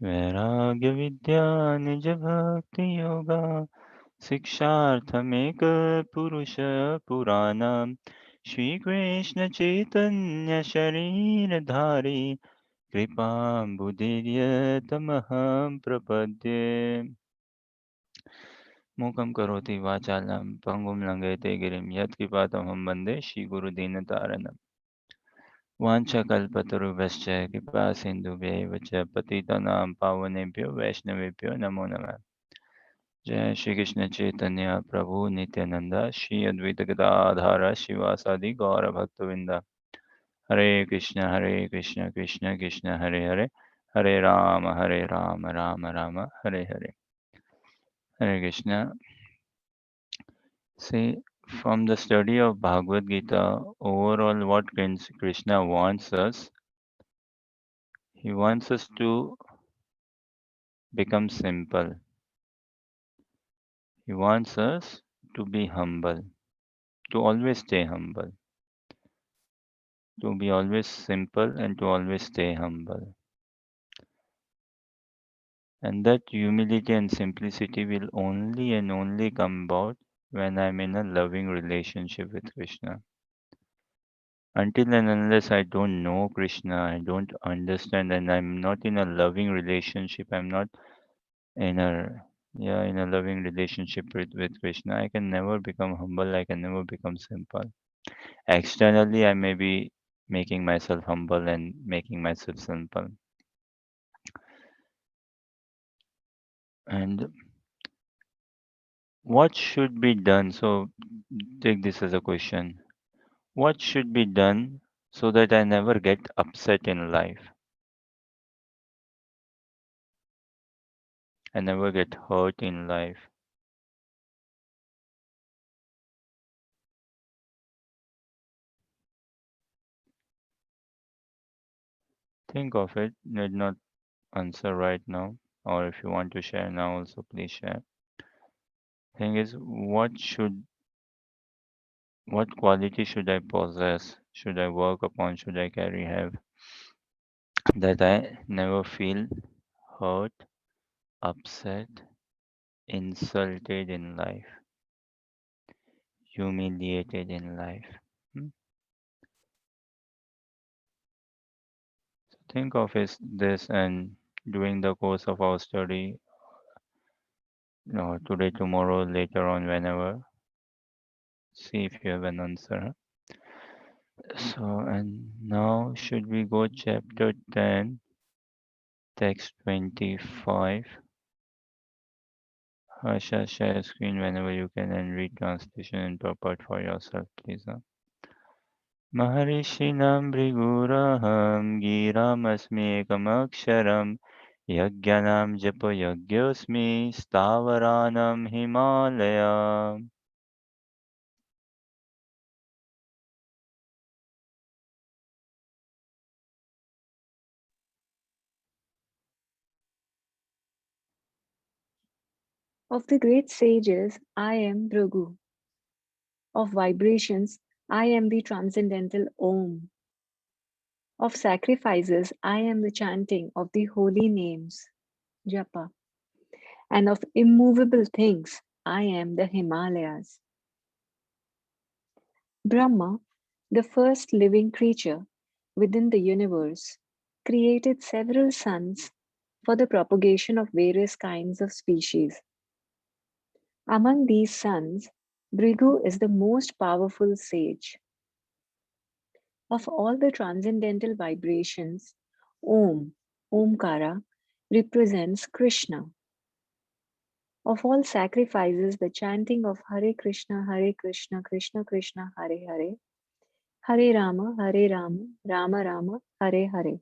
वैराग्य विद्या निज भक्ति योगा शिक्षार्थमेक पुरुष पुराणम श्री कृष्ण चैतन्य शरीर धारी कृपाम्बुदिर्यतमहं प्रपद्ये मूकं करोति वाचालं पङ्गुं लङ्घयते गिरिं यत्कृपातमहं वन्दे श्रीगुरुदीनतारणम् वाञ्छकल्पतरुभ्यश्च कृपासिन्धुभ्यैव च पतितानां पावनेभ्यो वैष्णवेभ्यो नमो नमः। जय श्री कृष्ण चैतन्य प्रभु नित्यानंद श्री अद्वैत गदाधर शिवासादि गौर भक्तविंद। हरे कृष्ण कृष्ण कृष्ण हरे हरे, हरे Ram Ram Ram Hare Hare. Hare Krishna. See, from the study of Bhagavad Gita, overall what Krishna wants us, he wants us to become simple. He wants us to be humble, to always stay humble, to be always simple and to always stay humble. And that humility and simplicity will only and only come about when I'm in a loving relationship with Krishna. Until and unless I don't know Krishna, I don't understand, and I'm not in a loving relationship, I'm not in a loving relationship with Krishna, I can never become humble, I can never become simple. Externally, I may be making myself humble and making myself simple. And what should be done? So take this as a question. What should be done so that I never get upset in life? I never get hurt in life. Think of it. Need not answer right now. Or if you want to share now also, please share. Thing is, what quality should I possess? Should I work upon? Should I have that I never feel hurt, upset, insulted in life, humiliated in life. Hmm? Think of this, and during the course of our study, today, tomorrow, later on, whenever, see if you have an answer. So, and now should we go chapter 10, text 25? Harsha, share screen whenever you can and read translation and purport for yourself, please. Maharishinam Briguraham Giram Asmi Ekamaksharam Yajnanam Japa Yagyosmi Stavaranam Himalaya. Of the great sages, I am Bhrigu. Of vibrations, I am the transcendental Om. Of sacrifices, I am the chanting of the holy names, Japa. And of immovable things, I am the Himalayas. Brahma, the first living creature within the universe, created several suns for the propagation of various kinds of species. Among these suns, Bhrigu is the most powerful sage. Of all the transcendental vibrations, Om, Omkara, represents Krishna. Of all sacrifices, the chanting of Hare Krishna, Krishna Krishna, Hare Hare Rama, Rama Rama, Hare Hare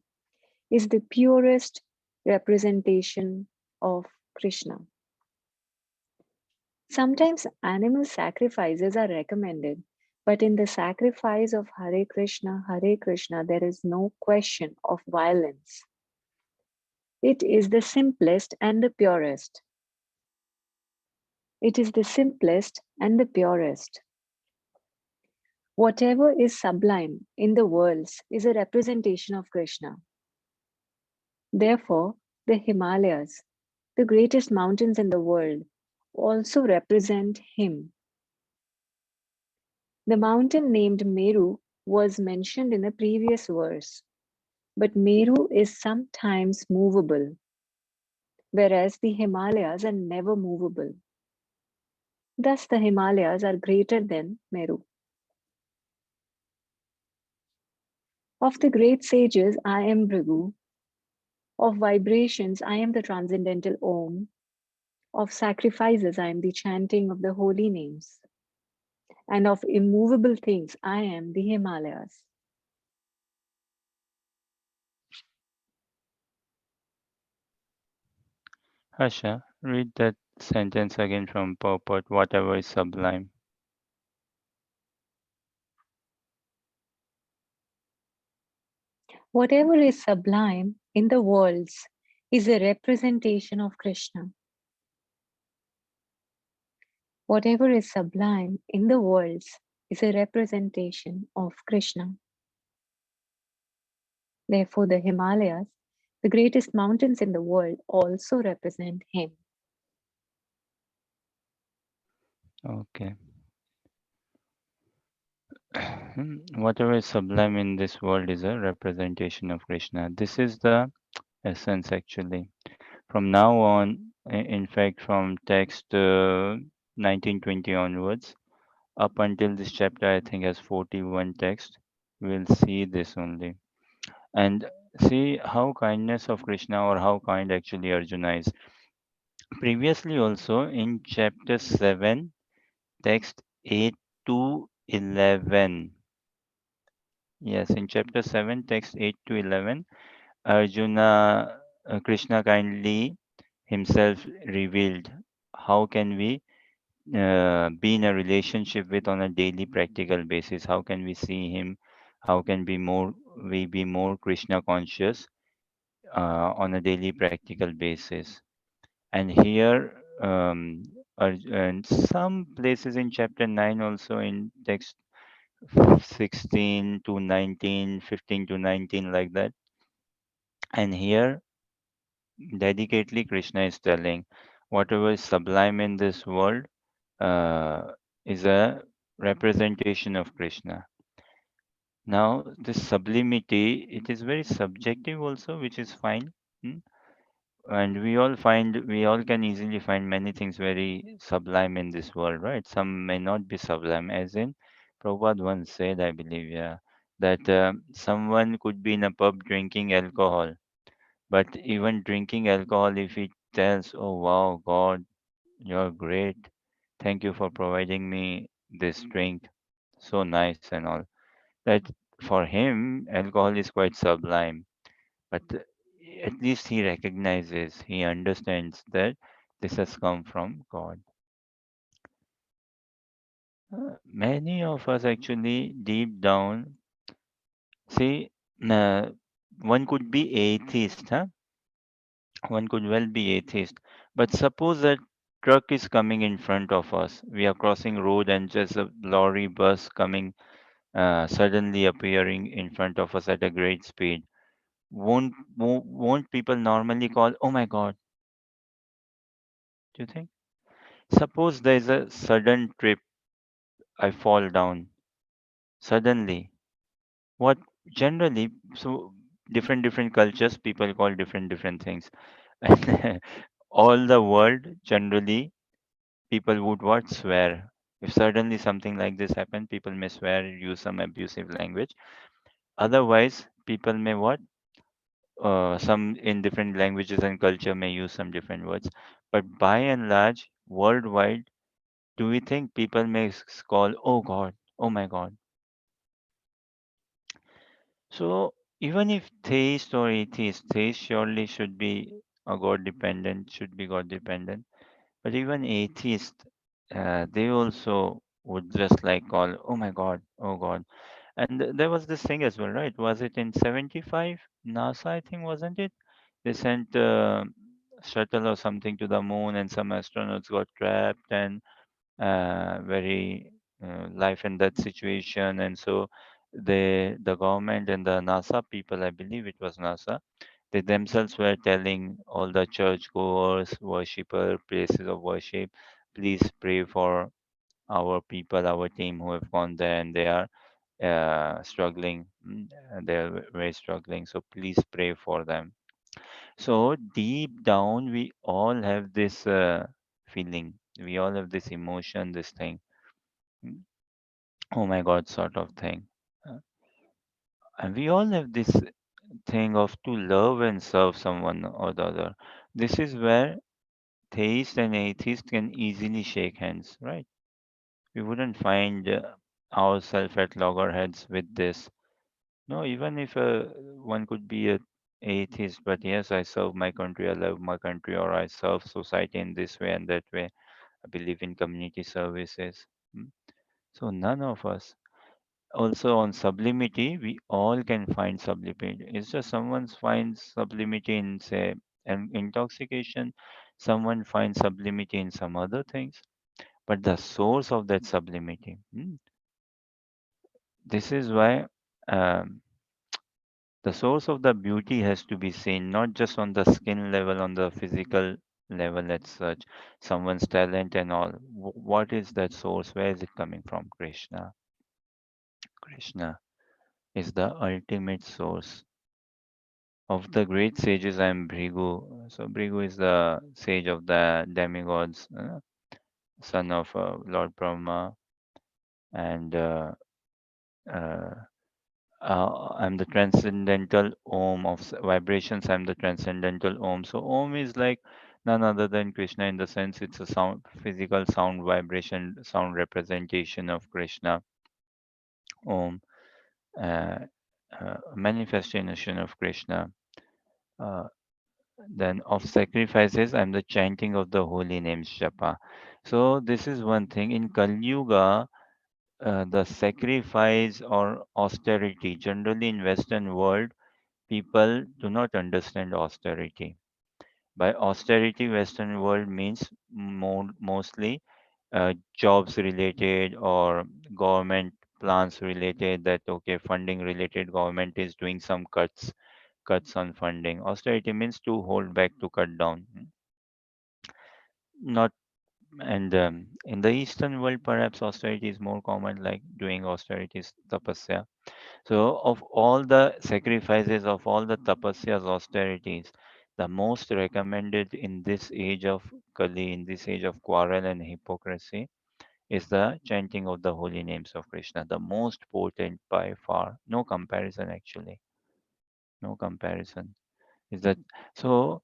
is the purest representation of Krishna. Sometimes animal sacrifices are recommended, but in the sacrifice of Hare Krishna, there is no question of violence. It is the simplest and the purest. It is the simplest and the purest. Whatever is sublime in the worlds is a representation of Krishna. Therefore, The Himalayas, the greatest mountains in the world, also represent him. The mountain named Meru was mentioned in a previous verse, but Meru is sometimes movable, whereas the Himalayas are never movable. Thus, the Himalayas are greater than Meru. Of the great sages, I am Bhrigu. Of vibrations, I am the transcendental Om. Of sacrifices, I am the chanting of the holy names. And of immovable things, I am the Himalayas. Harsha, read that sentence again from purport, whatever is sublime. Whatever is sublime in the worlds is a representation of Krishna. Whatever is sublime in the worlds is a representation of Krishna. Therefore, the Himalayas, the greatest mountains in the world, also represent him. Okay. Whatever is sublime in this world is a representation of Krishna. This is the essence actually. From now on, in fact, from text 1920 onwards, up until this chapter, I think has 41 text, we'll see this only. And see how kindness of Krishna or how kind actually Arjuna is. Previously also in chapter 7, text 8 to 11. Yes, in chapter 7, text 8 to 11, Arjuna, Krishna kindly himself revealed how can we be in a relationship with on a daily practical basis. How can we see him? How can we be more Krishna conscious on a daily practical basis? And here, and some places in chapter 9 also in text 16 to 19, 15 to 19, like that. And here, dedicatedly, Krishna is telling whatever is sublime in this world uh, is a representation of Krishna. Now, this sublimity, it is very subjective also, which is fine. Hmm? And we all can easily find many things very sublime in this world, right? Some may not be sublime, as in Prabhupada once said, I believe, yeah, that someone could be in a pub drinking alcohol, but even drinking alcohol, if he tells, oh wow, God, you're great, thank you for providing me this drink, so nice and all, that for him, alcohol is quite sublime. But at least he recognizes, he understands that this has come from God. Many of us actually deep down see, uh, one could be atheist, huh? One could well be atheist. But suppose that truck is coming in front of us. We are crossing road and just a lorry bus coming suddenly appearing in front of us at a great speed. Won't people normally call, oh my God, do you think? Suppose there is a sudden trip, I fall down suddenly. What generally, so different cultures, people call different things. And all the world generally, people would what swear. If suddenly something like this happens, people may swear, use some abusive language. Otherwise, people may what? Some in different languages and culture may use some different words. But by and large, worldwide, do we think people may call, oh God, oh my God? So even if theist or atheist, theist surely should be a God dependent, should be God dependent. But even atheist, they also would just like call, oh my God, oh God. And there was this thing as well, right? Was it in 75? NASA, I think, wasn't it? They sent shuttle or something to the moon, and some astronauts got trapped and very life and death situation. And so the government and the NASA people, I believe it was NASA, They themselves were telling all the churchgoers, worshipper, places of worship, please pray for our people, our team who have gone there and they are struggling. They are very struggling. So please pray for them. So deep down, we all have this feeling. We all have this emotion, this thing. mm, Oh my God, sort of thing. Uh, And we all have this thing of to love and serve someone or the other. This is where theist and atheist can easily shake hands, right? We wouldn't find ourselves at loggerheads with this. No, even if one could be a atheist, but yes, I serve my country, I love my country, or I serve society in this way and that way. I believe in community services. Mm. So none of us. Also on sublimity, we all can find sublimity. It's just someone finds sublimity in, say, an intoxication, someone finds sublimity in some other things. But the source of that sublimity, this is why um, the source of the beauty has to be seen, not just on the skin level, on the physical level as such, someone's talent and all. What is that source? Where is it coming from? Krishna. Krishna is the ultimate source. Of the great sages, I am Bhrigu. So Bhrigu is the sage of the demigods, son of Lord Brahma, and uh, I'm the transcendental Om of vibrations. I'm the transcendental Om. So Om is like none other than Krishna in the sense it's a sound, physical sound vibration, sound representation of Krishna. Om, uh, manifestation of Krishna. Uh, then of sacrifices, I'm the chanting of the holy names Japa. So this is one thing. In Kali Yuga, the sacrifice or austerity, generally in Western world, people do not understand austerity. By austerity, Western world means mostly jobs related or government plans related that okay funding related government is doing some cuts on funding. Austerity means to hold back, to cut down. Not and in the Eastern world, perhaps austerity is more common, like doing austerities, tapasya. So, of all the sacrifices, of all the tapasyas, austerities, the most recommended in this age of Kali, in this age of quarrel and hypocrisy, is the chanting of the holy names of Krishna, the most potent by far. No comparison, actually. No comparison. Is that so?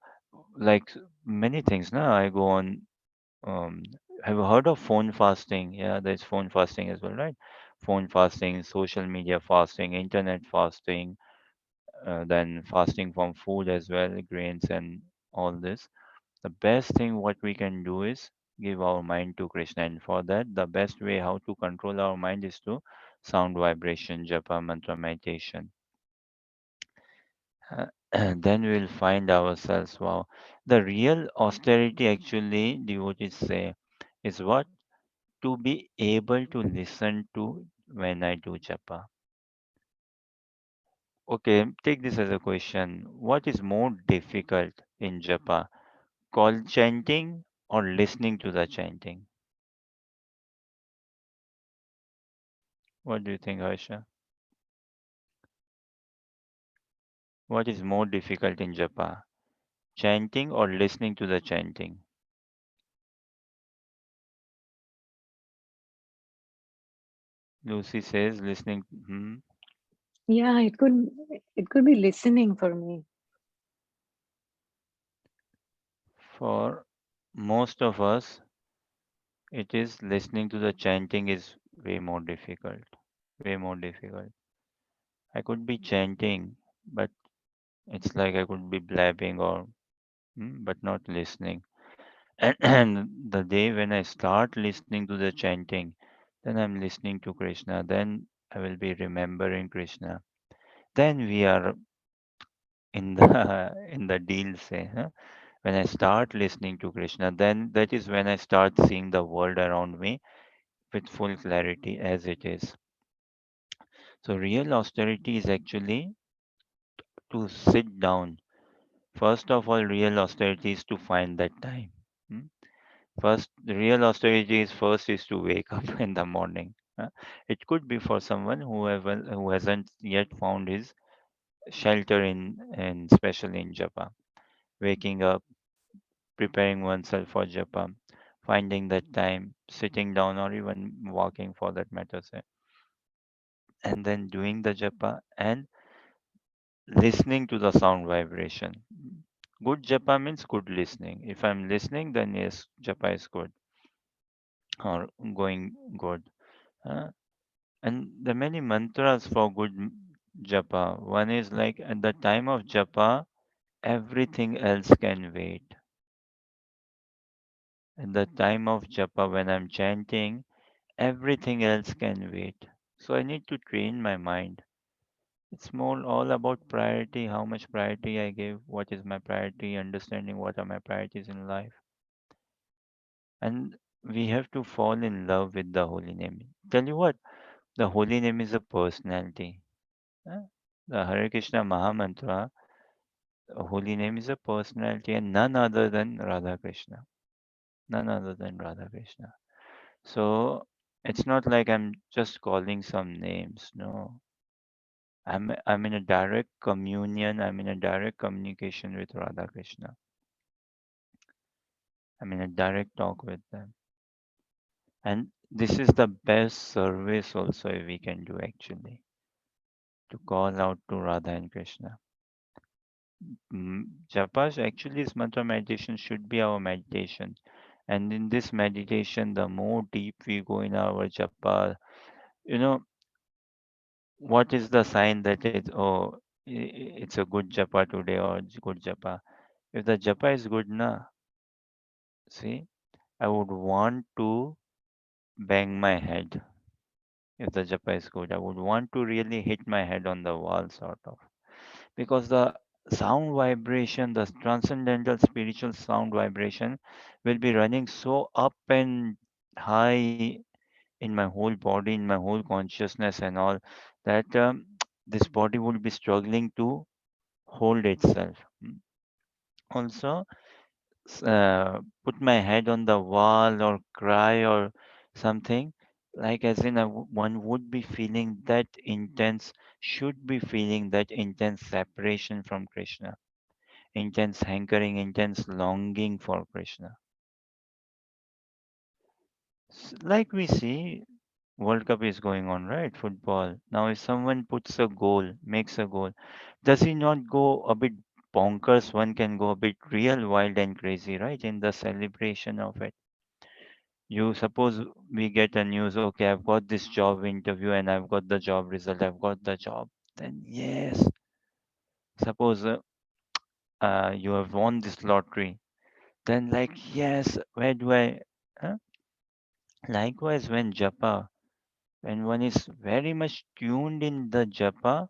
Like many things, now I go on. Um, have you heard of phone fasting? Yeah, there's phone fasting as well, right? Phone fasting, social media fasting, internet fasting, then fasting from food as well, grains and all this. The best thing what we can do is give our mind to Krishna, and for that, the best way how to control our mind is to sound vibration, japa, mantra, meditation. And then we'll find ourselves, wow, the real austerity actually, devotees say, is what? To be able to listen to when I do japa. Okay, take this as a question. What is more difficult in japa? Call chanting or listening to the chanting? What do you think, Harsha? What is more difficult in japa? Chanting or listening to the chanting? Lucy says listening. Yeah, it could be listening for me. For most of us, it is listening to the chanting is way more difficult. Way more difficult. I could be chanting, but it's like I could be blabbing or but not listening. And the day when I start listening to the chanting, then I'm listening to Krishna. Then I will be remembering Krishna. Then we are in the in the deal. Say, huh? When I start listening to Krishna, then that is when I start seeing the world around me with full clarity as it is. So real austerity is actually to sit down. First of all, real austerity is to find that time. Hmm? First, the real austerity is first is to wake up in the morning. It could be for someone who hasn't yet found his shelter in especially in Japan. Waking up, preparing oneself for japa, finding that time, sitting down, or even walking for that matter, say, and then doing the japa and listening to the sound vibration. Good japa means good listening. If I'm listening, then yes, japa is good or going good. Uh, and there are many mantras for good japa. One is like at the time of japa, everything else can wait. At the time of japa, when I'm chanting, everything else can wait. So I need to train my mind. It's more all about priority, how much priority I give, what is my priority, understanding what are my priorities in life. And we have to fall in love with the holy name. Tell you what, the holy name is a personality. Huh? The Hare Krishna Maha Mantra, holy name is a personality and none other than Radha Krishna. None other than Radha Krishna. So it's not like I'm just calling some names. No, I'm in a direct communion. I'm in a direct communication with Radha Krishna. I'm in a direct talk with them. And this is the best service also we can do actually to call out to Radha and Krishna. Japas actually is mantra meditation should be our meditation. And in this meditation, the more deep we go in our japa, you know, what is the sign that it's a good japa today or it's good japa? If the japa is good, na, see, I would want to bang my head. If the japa is good, I would want to really hit my head on the wall, sort of. Because the sound vibration, the transcendental spiritual sound vibration, will be running so up and high in my whole body, in my whole consciousness, and all that this body would be struggling to hold itself. Also, put my head on the wall or cry or something, like as in one would be feeling that intense, should be feeling that intense separation from Krishna, intense hankering, intense longing for Krishna. Like we see, World Cup is going on, right? Football. Now, if someone puts a goal, makes a goal, does he not go a bit bonkers? One can go a bit real wild and crazy, right? In the celebration of it. You suppose we get a news, okay, I've got this job interview and I've got the job result, I've got the job. Then, yes, suppose you have won this lottery. Then, like, yes, where do I? Huh? Likewise, when japa, when one is very much tuned in the japa,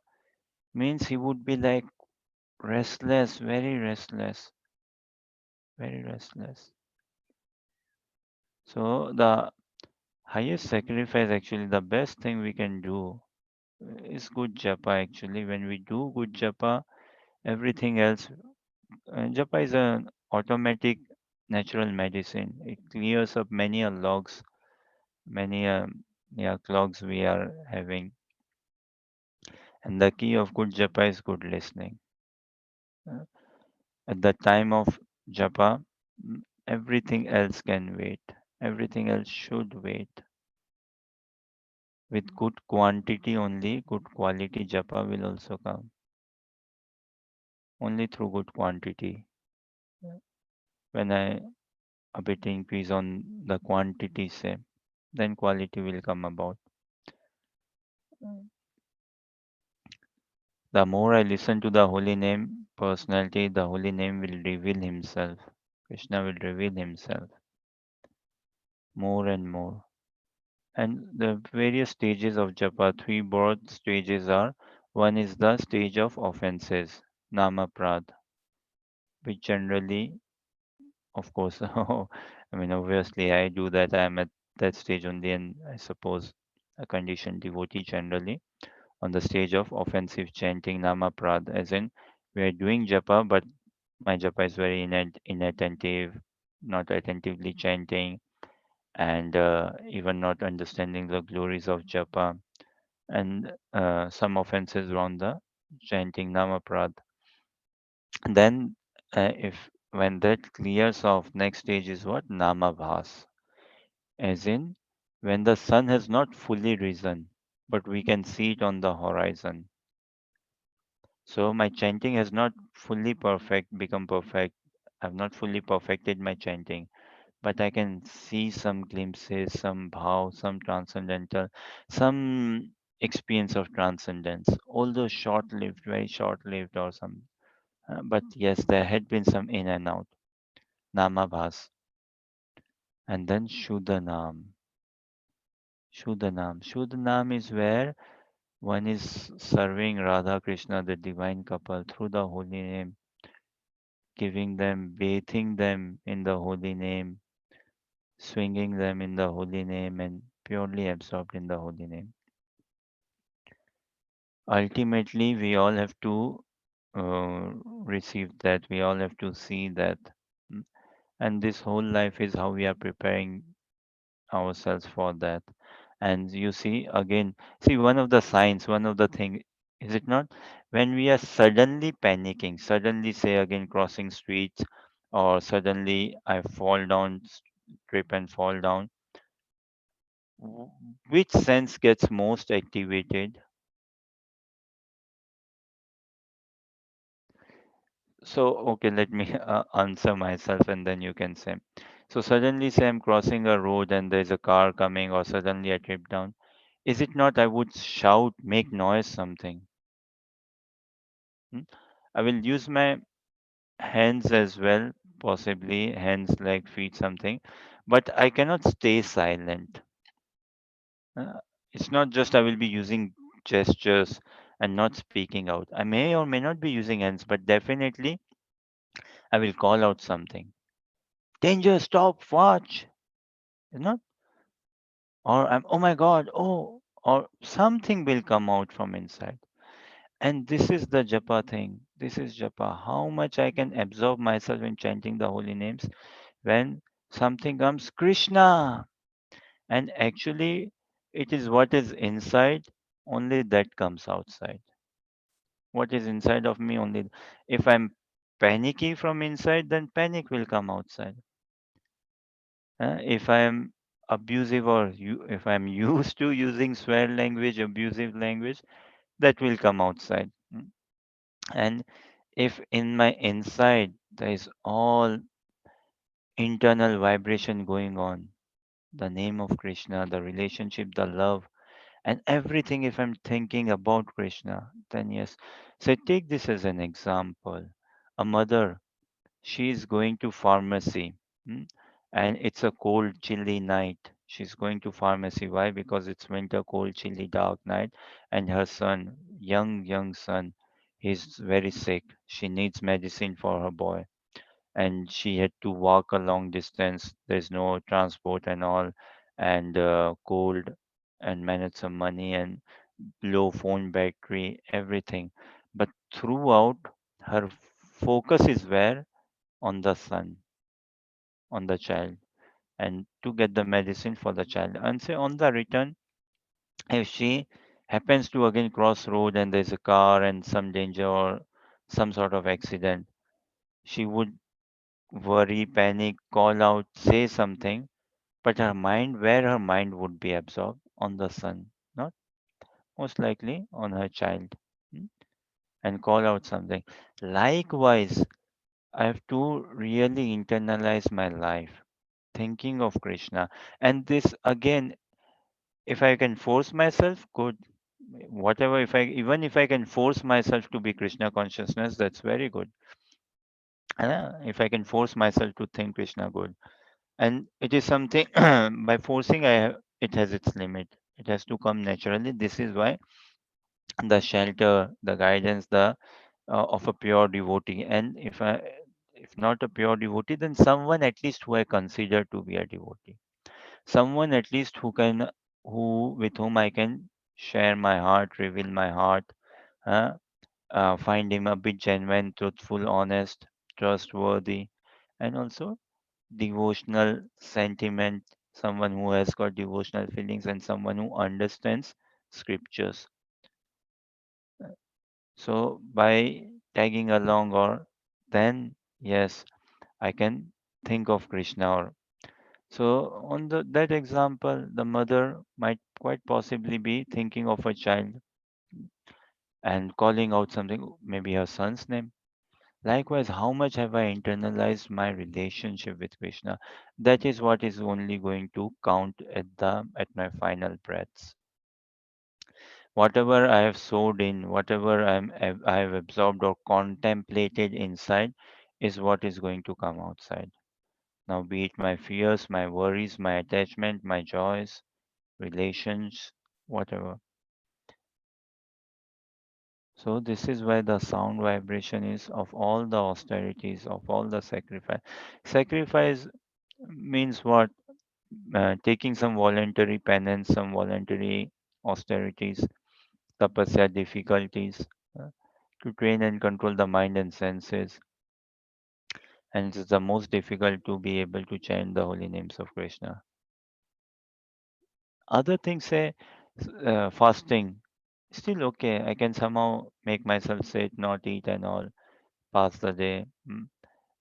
means he would be like restless, very restless, very restless. So the highest sacrifice, actually, the best thing we can do is good japa. Actually, when we do good japa, everything else, japa is an automatic natural medicine. It clears up many logs, many yeah clogs we are having. And the key of good japa is good listening. Uh, At the time of japa, everything else can wait. Everything else should wait. With good quantity only, good quality japa will also come. Only through good quantity. When I a bit increase on the quantity, say, then quality will come about. The more I listen to the holy name personality, the holy name will reveal himself. Krishna will reveal himself more and more. And the various stages of japa, three broad stages are: one is the stage of offenses, nama prad, which generally, of course, I mean, obviously, I do that. I'm at that stage only, and I suppose a conditioned devotee generally on the stage of offensive chanting nama prad, as in we are doing japa, but My japa is very inattentive, not attentively chanting, and even not understanding the glories of japa, and some offenses around the chanting namaprad. Then, if when that clears off, next stage is what? Namabhas, as in when the sun has not fully risen, but we can see it on the horizon. So my chanting has not fully become perfect. I've not fully perfected my chanting, but I can see some glimpses, some bhav, some transcendental, some experience of transcendence, although short lived, very short lived or some. But yes, there had been some in and out. Namabhas. And then Shuddhanam. Shuddhanam. Shuddhanam is where one is serving Radha Krishna, the divine couple, through the holy name, giving them, bathing them in the holy name, swinging them in the holy name, and purely absorbed in the holy name. Ultimately, we all have to receive that. We all have to see that. Mm. And this whole life is how we are preparing ourselves for that. And you see, again, see, one of the signs, one of the thing, is it not? When we are suddenly panicking, suddenly, say, again, crossing streets, or suddenly I fall down, trip and fall down, w- which sense gets most activated? So, okay, let me answer myself and then you can say. So, suddenly, say I'm crossing a road and there's a car coming, or suddenly I trip down. Is it not I would shout, make noise, something? Hmm? I will use my hands as well, possibly hands, leg, feet, something, but I cannot stay silent. Uh, it's not just I will be using gestures and not speaking out. I may or may not be using hands, but definitely I will call out something. Danger, stop, watch. You know, or I'm, oh my God, oh, or something will come out from inside. And this is the japa thing. This is japa. How much I can absorb myself in chanting the holy names when something comes, Krishna. And actually, it is what is inside, only that comes outside. What is inside of me, only. If I'm panicky from inside, then panic will come outside. If I'm abusive or if I'm used to using swear language, abusive language, that will come outside. And if in my inside there is all internal vibration going on, the name of Krishna, the relationship, the love, and everything, if I'm thinking about Krishna, then yes. So take this as an example. A mother, she is going to pharmacy, hmm, and it's a cold, chilly night. She's going to pharmacy. Why? Because it's winter, cold, chilly, dark night, and her son, young son, he's very sick. She needs medicine for her boy, and she had to walk a long distance. There's no transport and all, and cold, and manage some money and low phone battery, everything. But throughout, her focus is where? On the son, on the child, and to get the medicine for the child. And say on the return, if she happens to again cross road and there's a car and some danger or some sort of accident, she would worry, panic, call out, say something, but her mind, where her mind would be absorbed? On the son, not most likely on her child. Hmm? And call out something. Likewise, I have to really internalize my life, thinking of Krishna. And this again, if I can force myself, good. Whatever, if I even if I can force myself to be Krishna consciousness, that's very good. If I can force myself to think Krishna, good. And it is something by forcing, it has its limit. It has to come naturally. This is why the shelter, the guidance, the of a pure devotee. And if not a pure devotee, then someone at least who I consider to be a devotee, someone at least who with whom I can share my heart, reveal my heart, uh, find him a bit genuine, truthful, honest. trustworthy, and also devotional sentiment, someone who has got devotional feelings and someone who understands scriptures. So by tagging along, or then yes, I can think of Krishna. Or so on that example, the mother might quite possibly be thinking of a child and calling out something, maybe her son's name. Likewise, how much have I internalized my relationship with Krishna? That is what is only going to count at my final breaths. Whatever I have sowed in, whatever I have absorbed or contemplated inside, is what is going to come outside. Now, be it my fears, my worries, my attachment, my joys, relations, whatever. So this is why the sound vibration is of all the austerities, of all the sacrifice. Sacrifice means what? Taking some voluntary penance, some voluntary austerities, tapasya difficulties, uh, to train and control the mind and senses. And it is the most difficult to be able to chant the holy names of Krishna. Other things say fasting. Still okay. I can somehow make myself sit, not eat, and all, pass the day.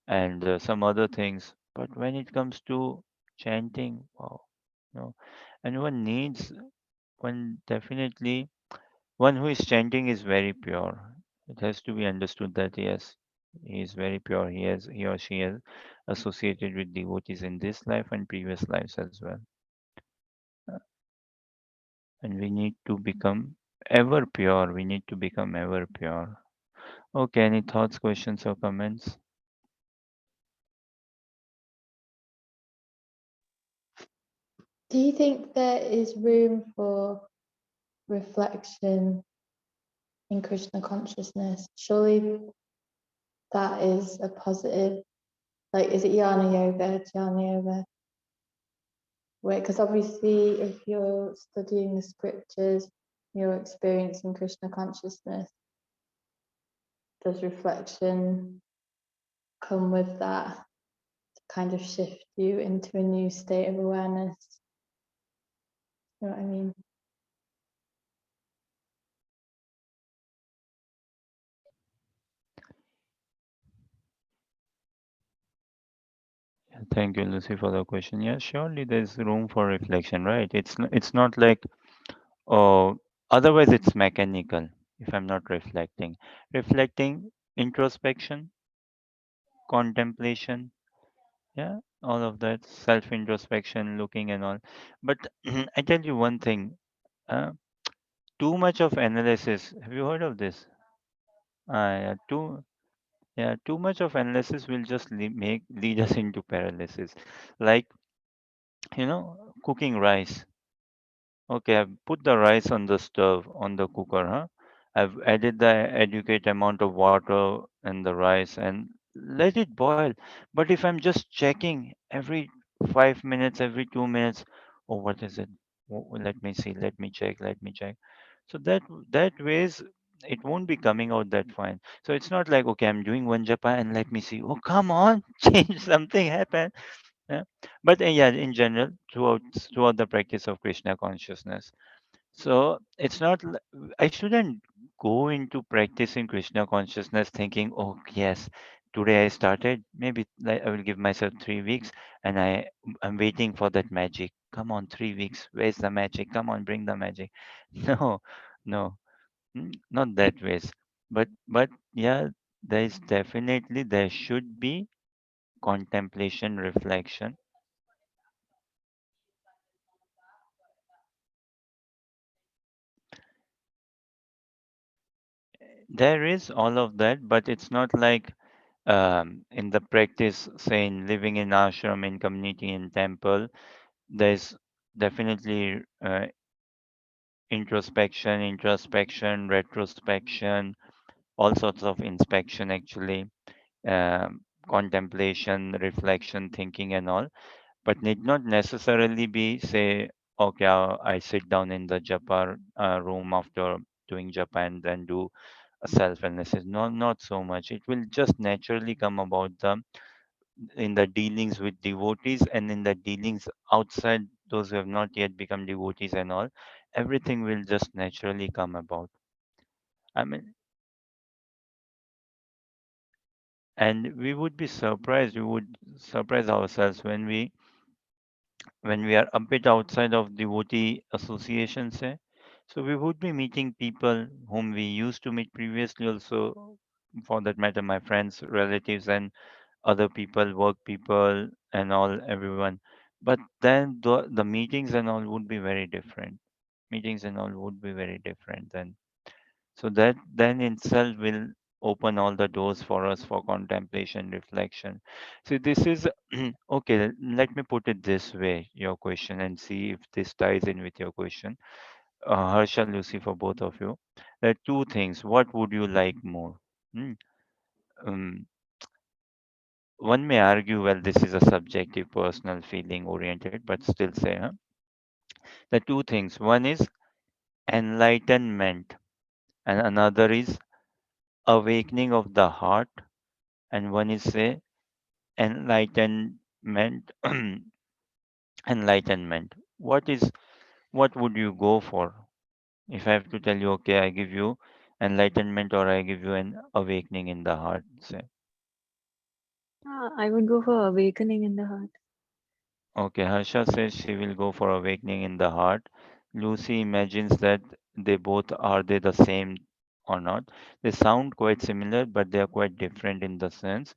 And some other things. But when it comes to chanting, wow, no. And one definitely, one who is chanting is very pure. It has to be understood that yes, he is very pure. He or she has associated with devotees in this life and previous lives as well. Uh, And we need to become ever pure. We need to become ever pure. Okay, any thoughts, questions, or comments? Do you think there is room for reflection in Krishna consciousness? Surely that is a positive. Like, is it Jnana Yoga, Jnana Yoga? Wait, because obviously, if you're studying the scriptures, you're experiencing Krishna consciousness. Does reflection come with that to kind of shift you into a new state of awareness? You know what I mean? Thank you, Lucy, for the question. Yeah, surely there's room for reflection, right? It's not like, oh, otherwise it's mechanical if I'm not reflecting. Reflecting, introspection, contemplation, yeah, all of that, self-introspection, looking and all. But I tell you one thing, uh, too much of analysis. Have you heard of this? Yeah, too much of analysis will just lead us into paralysis. Like, cooking rice. Okay, I've put the rice on the stove, on the cooker, huh? I've added the adequate amount of water in the rice and let it boil. But if I'm just checking every 5 minutes, every 2 minutes, oh, what is it? Let me see, let me check, let me check. So that ways it won't be coming out that fine. So it's not like, okay, I'm doing one japa and let me see. Oh, come on, change something happen. Yeah. But yeah, in general, throughout the practice of Krishna consciousness. So it's not, I shouldn't go into practicing Krishna consciousness thinking, oh, yes, today I started, maybe like I will give myself 3 weeks and I'm waiting for that magic. Come on, 3 weeks. Where's the magic? Come on, bring the magic. No, no, not that ways. But yeah, there should be contemplation, reflection. There is all of that, but it's not like in the practice, say in living in ashram, in community, in temple, there's definitely introspection, retrospection, all sorts of inspection actually, contemplation, reflection, thinking, and all. But need not necessarily be say, okay, I sit down in the japa room after doing japa and then do. self-analysis. Not so much. It will just naturally come about the in the dealings with devotees and in the dealings outside those who have not yet become devotees and all. Everything will just naturally come about. I mean, and we would be surprised. We would surprise ourselves when we are a bit outside of devotee associations. So we would be meeting people whom we used to meet previously, also for that matter, my friends, relatives, and other people, work people, and all, everyone. But then the meetings and all would be very different. Meetings and all would be very different then. So that then itself will open all the doors for us for contemplation, reflection. So this is okay. Let me put it this way, your question, and see if this ties in with your question. Harsha, Lucy, for both of you. There are two things. What would you like more? Hmm. Um, One may argue, well, this is a subjective, personal, feeling oriented, but still say, huh? The two things. One is enlightenment, and another is awakening of the heart, and one is say enlightenment. Enlightenment. What would you go for? If I have to tell you, okay, I give you enlightenment or I give you an awakening in the heart, say. I would go for awakening in the heart. Okay, Harsha says she will go for awakening in the heart. Lucy imagines that they both are they the same or not. They sound quite similar, but they are quite different in the sense.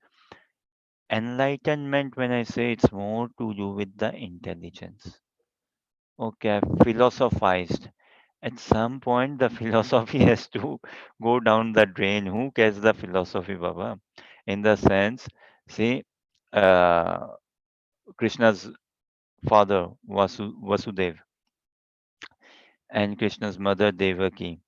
Enlightenment, when I say it's more to do with the intelligence. Okay, I've philosophized. At some point, the philosophy has to go down the drain. Who cares the philosophy, Baba? In the sense, see, uh, Krishna's father, Vasudev, and Krishna's mother Devaki.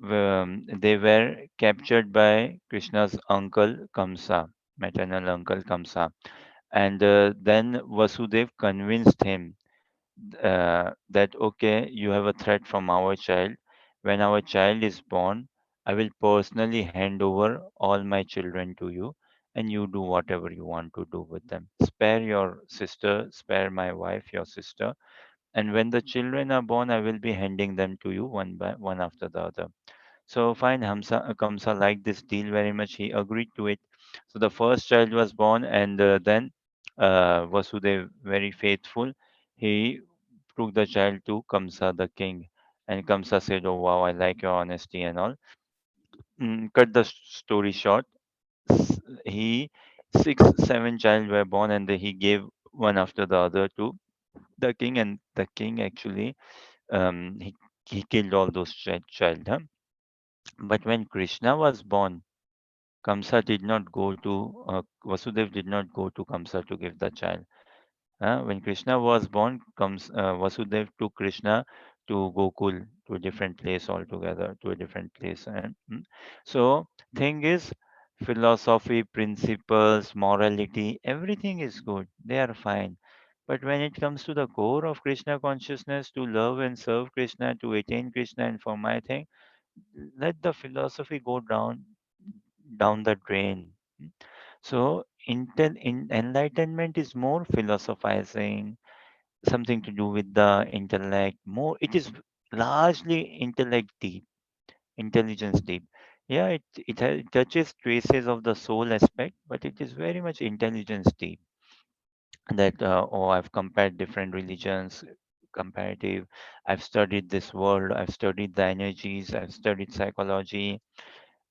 They were captured by Krishna's uncle Kamsa, maternal uncle Kamsa, and then Vasudev convinced him that okay, you have a threat from our child. When our child is born, I will personally hand over all my children to you, and you do whatever you want to do with them. Spare your sister, spare my wife, your sister, and when the children are born, I will be handing them to you one by one after the other. So fine, Kamsa liked this deal very much. He agreed to it. So the first child was born, and then Vasudev, very faithful, he took the child to Kamsa, the king. And Kamsa said, "Oh wow, I like your honesty and all." Cut the story short. He 6, 7 child were born, and he gave one after the other to the king, and the king actually he killed all those child. Huh? But when Krishna was born, Kamsa did not go to Vasudev did not go to Kamsa to give the child. When Krishna was born, Vasudev took Krishna to Gokul, to a different place altogether, to a different place. So, thing is, philosophy, principles, morality, everything is good. They are fine. But when it comes to the core of Krishna consciousness, to love and serve Krishna, to attain Krishna, and for my thing, let the philosophy go down the drain. So, enlightenment is more philosophizing, something to do with the intellect. More, it is largely intellect deep, intelligence deep. Yeah, it touches traces of the soul aspect, but it is very much intelligence deep. That oh, I've compared different religions, comparative. I've studied this world. I've studied the energies. I've studied psychology,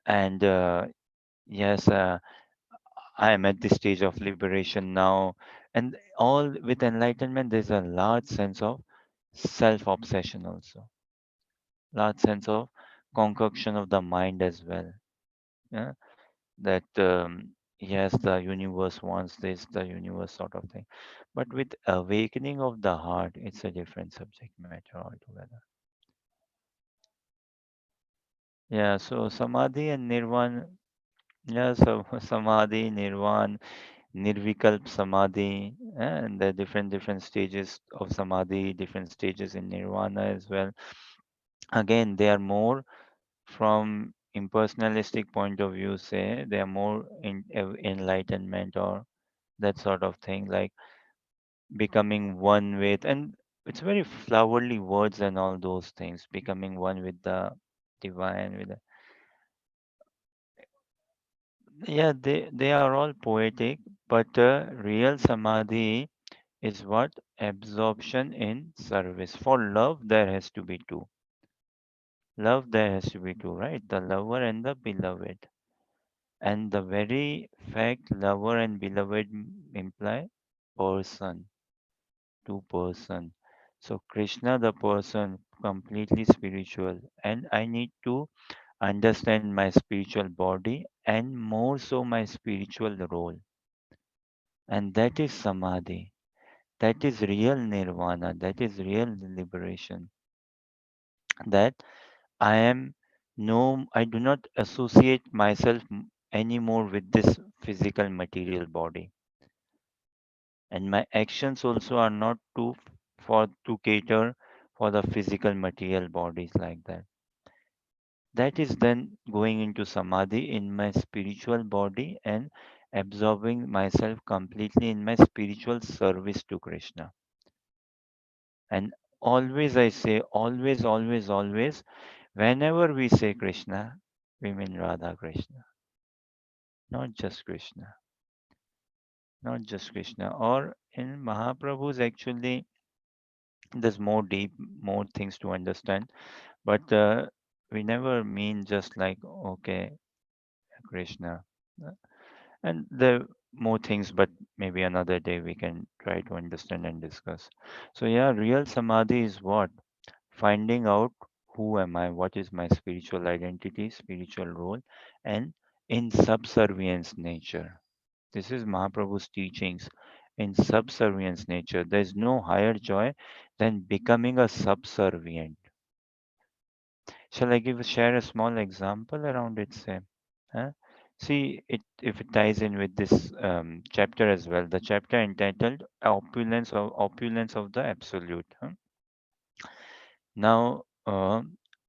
and yes. I am at this stage of liberation now. And all with enlightenment, there's a large sense of self obsession also, large sense of concoction of the mind as well. Yeah? That, yes, the universe wants this, the universe sort of thing. But with awakening of the heart, it's a different subject matter altogether. Yeah, so samadhi and nirvana. Yeah, so samadhi, nirvana, nirvikalp samadhi, and the different stages of samadhi, different stages in nirvana as well. Again, they are more from impersonalistic point of view, say they are more in enlightenment or that sort of thing, like becoming one with, and it's very flowery words and all those things, becoming one with the divine, with the, yeah, they are all poetic, but real samadhi is what? Absorption in service. For love, there has to be two. Love, there has to be two, right? The lover and the beloved. And the very fact lover and beloved imply person, two person. So Krishna, the person, completely spiritual. And I need to understand my spiritual body and more so my spiritual role. And that is samadhi. That is real nirvana. That is real liberation. That I am no, I do not associate myself anymore with this physical material body. And my actions also are not for to cater for the physical material bodies like that. That is then going into samadhi in my spiritual body and absorbing myself completely in my spiritual service to Krishna. And always I say, always, always, always, whenever we say Krishna, we mean Radha Krishna, not just Krishna, not just Krishna. Or in Mahaprabhu's, actually, there's more deep, more things to understand, but we never mean just like, okay, Krishna. Uh, And there are more things, but maybe another day we can try to understand and discuss. So, yeah, real samadhi is what? Finding out who am I, what is my spiritual identity, spiritual role, and in subservience nature. This is Mahaprabhu's teachings. In subservience nature, there is no higher joy than becoming a subservient. Shall I share a small example around it? Say, huh? See it if it ties in with this chapter as well. The chapter entitled "Opulence of the Absolute." Huh? Now,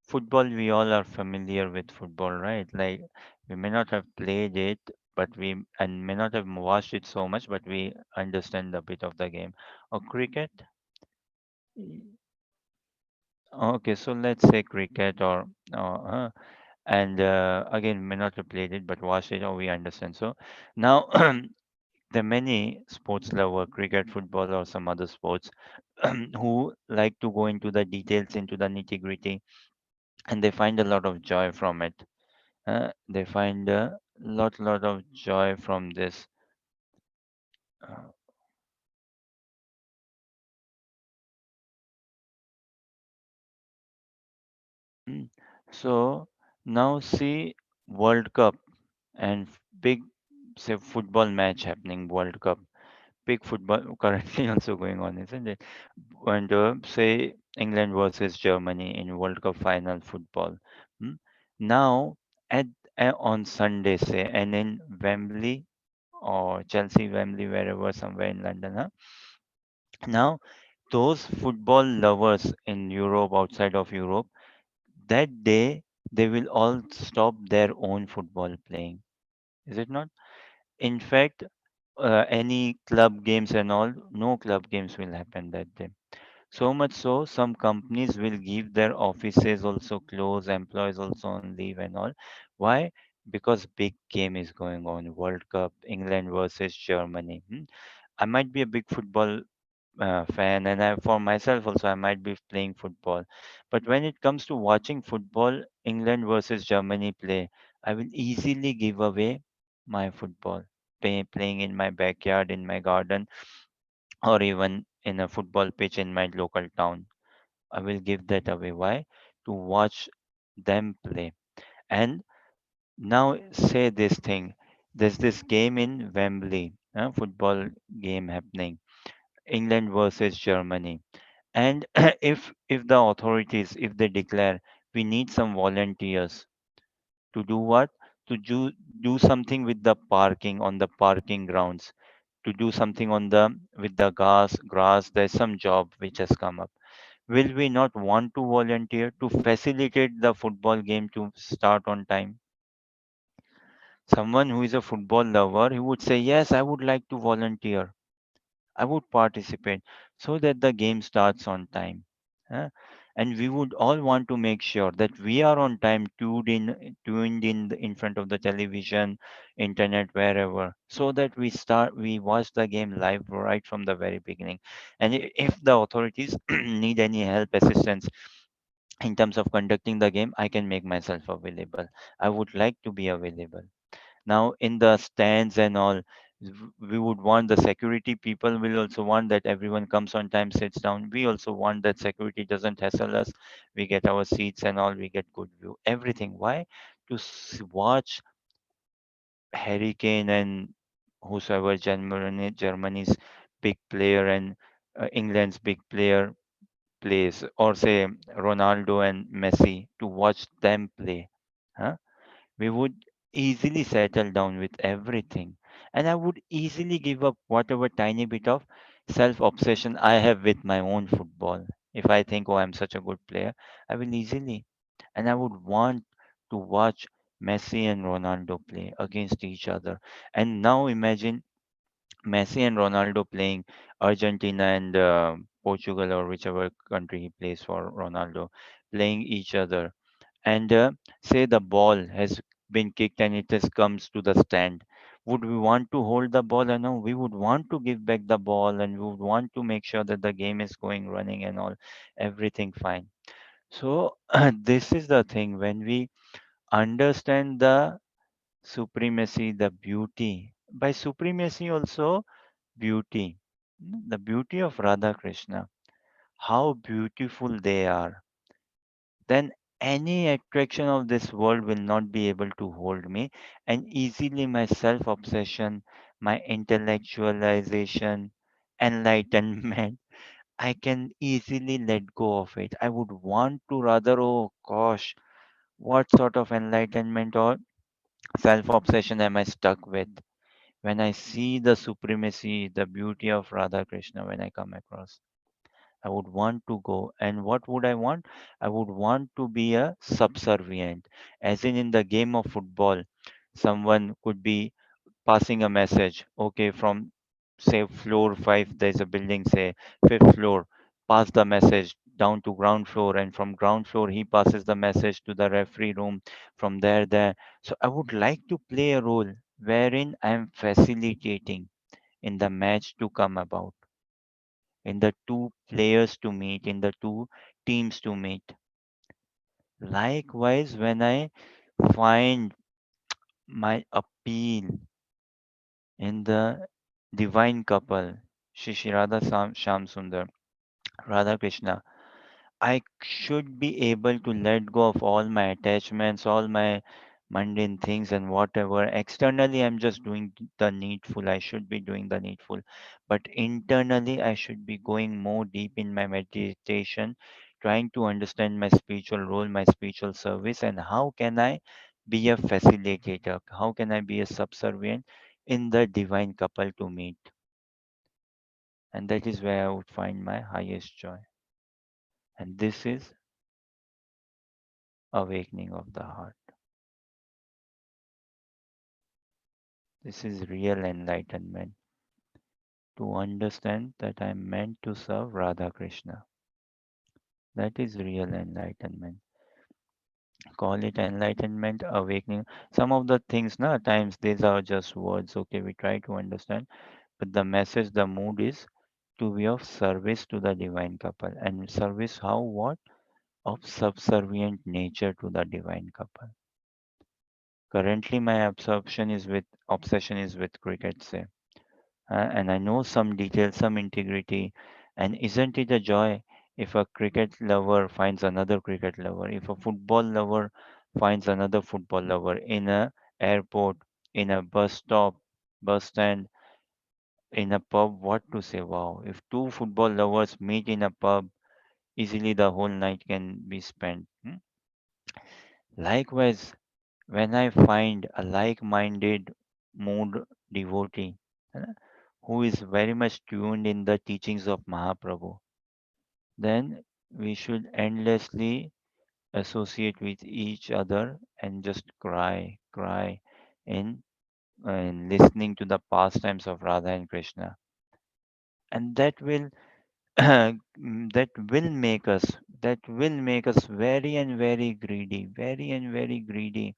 football, we all are familiar with football, right? Like we may not have played it, but we and may not have watched it so much, but we understand a bit of the game. Or cricket. Y- Okay, so let's say cricket or and again may not have played it but watched it or we understand. So now there are many sports lover, cricket, football, or some other sports who like to go into the details, into the nitty gritty, and they find a lot of joy from it. They find a lot of joy from this. uh, mm. So now see World Cup and big, say, football match happening, World Cup, big football currently also going on, isn't it? And say England versus Germany in World Cup final football. Hmm? Now at on Sunday, say, and in Wembley or Chelsea, Wembley, wherever, somewhere in London. Huh? Now those football lovers in Europe, outside of Europe, that day they will all stop their own football playing. Is it not? In fact, any club games and all, no club games will happen that day. So much so, some companies will give their offices also close, employees also on leave and all. Why? Because big game is going on, World Cup, England versus Germany. I might be a big football fan, and for myself also, I might be playing football. But when it comes to watching football, England versus Germany play, I will easily give away my football, playing in my backyard, in my garden, or even in a football pitch in my local town. I will give that away. Why? To watch them play. And now say this thing. There's this game in Wembley, football game happening. England versus Germany. And if the authorities, if they declare we need some volunteers to do what? To do something with the parking on the parking grounds, to do something on the with the grass. There's some job which has come up. Will we not want to volunteer to facilitate the football game to start on time? Someone who is a football lover, he would say, yes, I would like to volunteer. I would participate so that the game starts on time. Huh? And we would all want to make sure that we are on time, in front of the television, internet, wherever, so that we watch the game live right from the very beginning. And if the authorities need any help, assistance in terms of conducting the game, I can make myself available. I would like to be available. Now, in the stands and all, we would want the security people will also want that everyone comes on time, sits down. We also want that security doesn't hassle us. We get our seats and all, we get good view. Everything. Why? To watch Hurricane and whosoever Germany's big player and England's big player plays, or say Ronaldo and Messi, to watch them play. Huh? We would easily settle down with everything. And I would easily give up whatever tiny bit of self obsession I have with my own football. If I think, oh, I'm such a good player, I will easily. And I would want to watch Messi and Ronaldo play against each other. And now imagine Messi and Ronaldo playing Argentina and Portugal, or whichever country he plays for, Ronaldo, playing each other, and say the ball has been kicked and it has comes to the stand. Would we want to hold the ball? No, we would want to give back the ball, and we would want to make sure that the game is going running and all, everything fine. So this is the thing, when we understand the supremacy, the beauty, by supremacy also beauty, the beauty of Radha Krishna, how beautiful they are, then any attraction of this world will not be able to hold me, and easily my self obsession, my intellectualization, enlightenment, I can easily let go of it. I would want to rather, oh gosh, what sort of enlightenment or self obsession am I stuck with? When I see the supremacy, the beauty of Radha Krishna, when I come across, I would want to go. And what would I want? I would want to be a subservient. As in the game of football, someone could be passing a message. Okay, from say floor 5, there's a building, say fifth floor, pass the message down to ground floor, and from ground floor he passes the message to the referee room, from there. So I would like to play a role wherein I am facilitating in the match to come about, in the two players to meet, in the two teams to meet. Likewise, when I find my appeal in the divine couple, Shri Radha Sham Sundar, Radha Krishna, I should be able to let go of all my attachments, all my mundane things, and whatever. Externally, I'm just doing the needful. I should be doing the needful. But internally, I should be going more deep in my meditation, trying to understand my spiritual role, my spiritual service, and how can I be a facilitator? How can I be a subservient in the divine couple to meet? And that is where I would find my highest joy. And this is awakening of the heart. This is real enlightenment, to understand that I am meant to serve Radha Krishna. That is real enlightenment. Call it enlightenment, awakening. Some of the things, na, at times these are just words. Okay, we try to understand, but the message, the mood is to be of service to the divine couple. And service, how, what? Of subservient nature to the divine couple. Currently, my obsession is with cricket, say. And I know some details, some integrity. And isn't it a joy if a cricket lover finds another cricket lover, if a football lover finds another football lover in a airport, in a bus stop, bus stand, in a pub? What to say? Wow! If two football lovers meet in a pub, easily the whole night can be spent. Likewise, when I find a like-minded mood devotee, uh, who is very much tuned in the teachings of Mahaprabhu, then we should endlessly associate with each other and just cry in listening to the pastimes of Radha and Krishna. And that will that will make us very and very greedy, very and very greedy.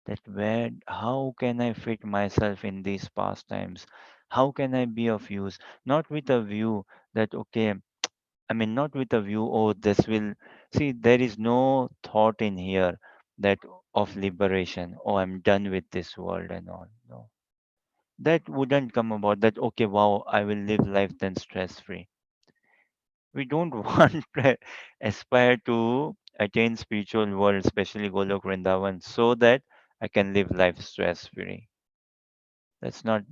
That where how can I fit myself in these pastimes? How can I be of use? Not with a view that okay, I mean, not with a view, oh, this will see, there is no thought in here that of liberation. Oh, I'm done with this world and all. No, that wouldn't come about that, okay, wow, I will live life then stress free. We don't want to aspire to attain spiritual world, especially Golok Vrindavan, so that I can live life stress free. That's not,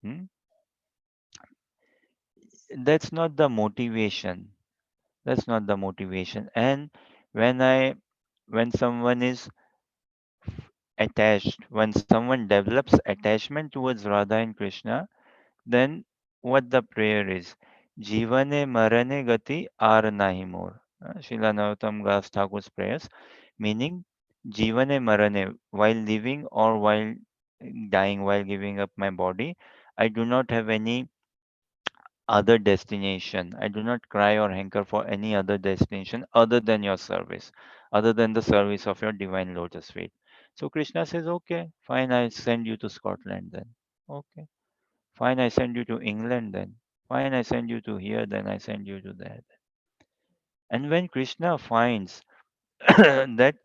hmm? That's not the motivation. That's not the motivation. And when I, when someone is attached, when someone develops attachment towards Radha and Krishna, then what the prayer is? Jivane marane gati ar nahi more. Srila Narottam Das Thakur's prayers, meaning Jivane marane, while living or while dying, while giving up my body, I do not have any other destination. I do not cry or hanker for any other destination other than your service, other than the service of your divine lotus feet. So Krishna says, okay, fine, I send you to Scotland then. Okay, fine, I send you to England then. Fine, I send you to here, then I send you to there. And when Krishna finds that,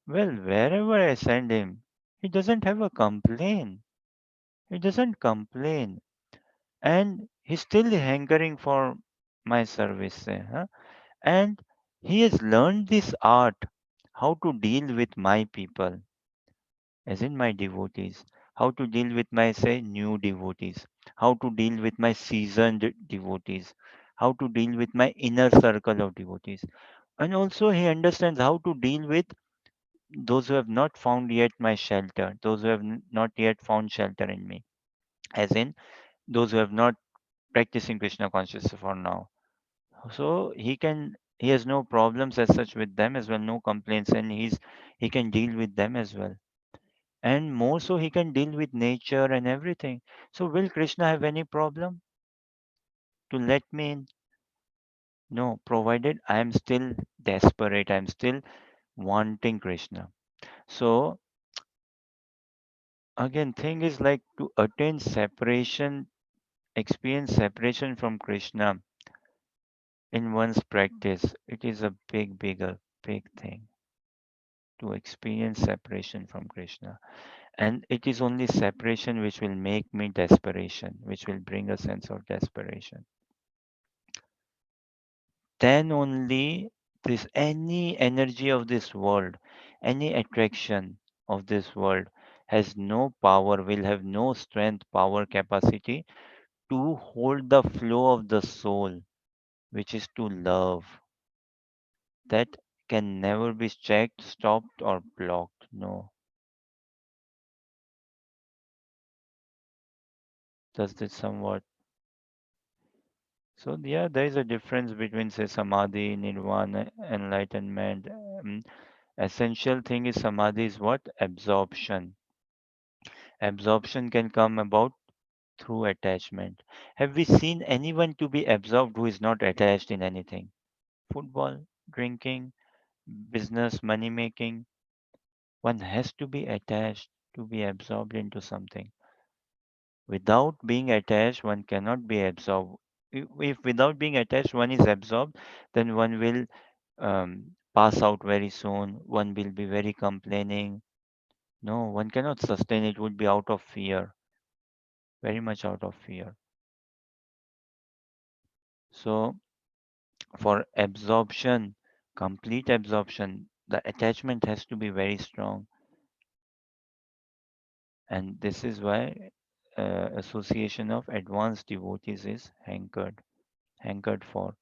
well, wherever I send him, he doesn't have a complaint. He doesn't complain. And he's still hankering for my service. Huh? And he has learned this art, how to deal with my people, as in my devotees, how to deal with my, say, new devotees, how to deal with my seasoned devotees, how to deal with my inner circle of devotees. And also, he understands how to deal with those who have not found yet my shelter, those who have not yet found shelter in me, as in those who have not practicing Krishna consciousness for now. So he has no problems as such with them as well, no complaints, and he can deal with them as well. And more so he can deal with nature and everything. So will Krishna have any problem to let me in? No, provided I am still desperate, I am still wanting Krishna. So again, thing is like to attain separation, experience separation from Krishna in one's practice, it is a big thing to experience separation from Krishna. And it is only separation which will make me desperation, which will bring a sense of desperation. Then only this any energy of this world, any attraction of this world has no power, will have no strength, power, capacity to hold the flow of the soul, which is to love. That can never be checked, stopped, or blocked. No. Does this somewhat. So yeah, there is a difference between say samadhi, nirvana, enlightenment. Essential thing is samadhi is what? Absorption. Absorption can come about through attachment. Have we seen anyone to be absorbed who is not attached in anything? Football, drinking, business, money making. One has to be attached to be absorbed into something. Without being attached, one cannot be absorbed. If without being attached, one is absorbed, then one will pass out very soon. One will be very complaining. No, one cannot sustain it, would be out of fear, very much out of fear. So, for absorption, complete absorption, the attachment has to be very strong. And this is why association of advanced devotees is hankered for.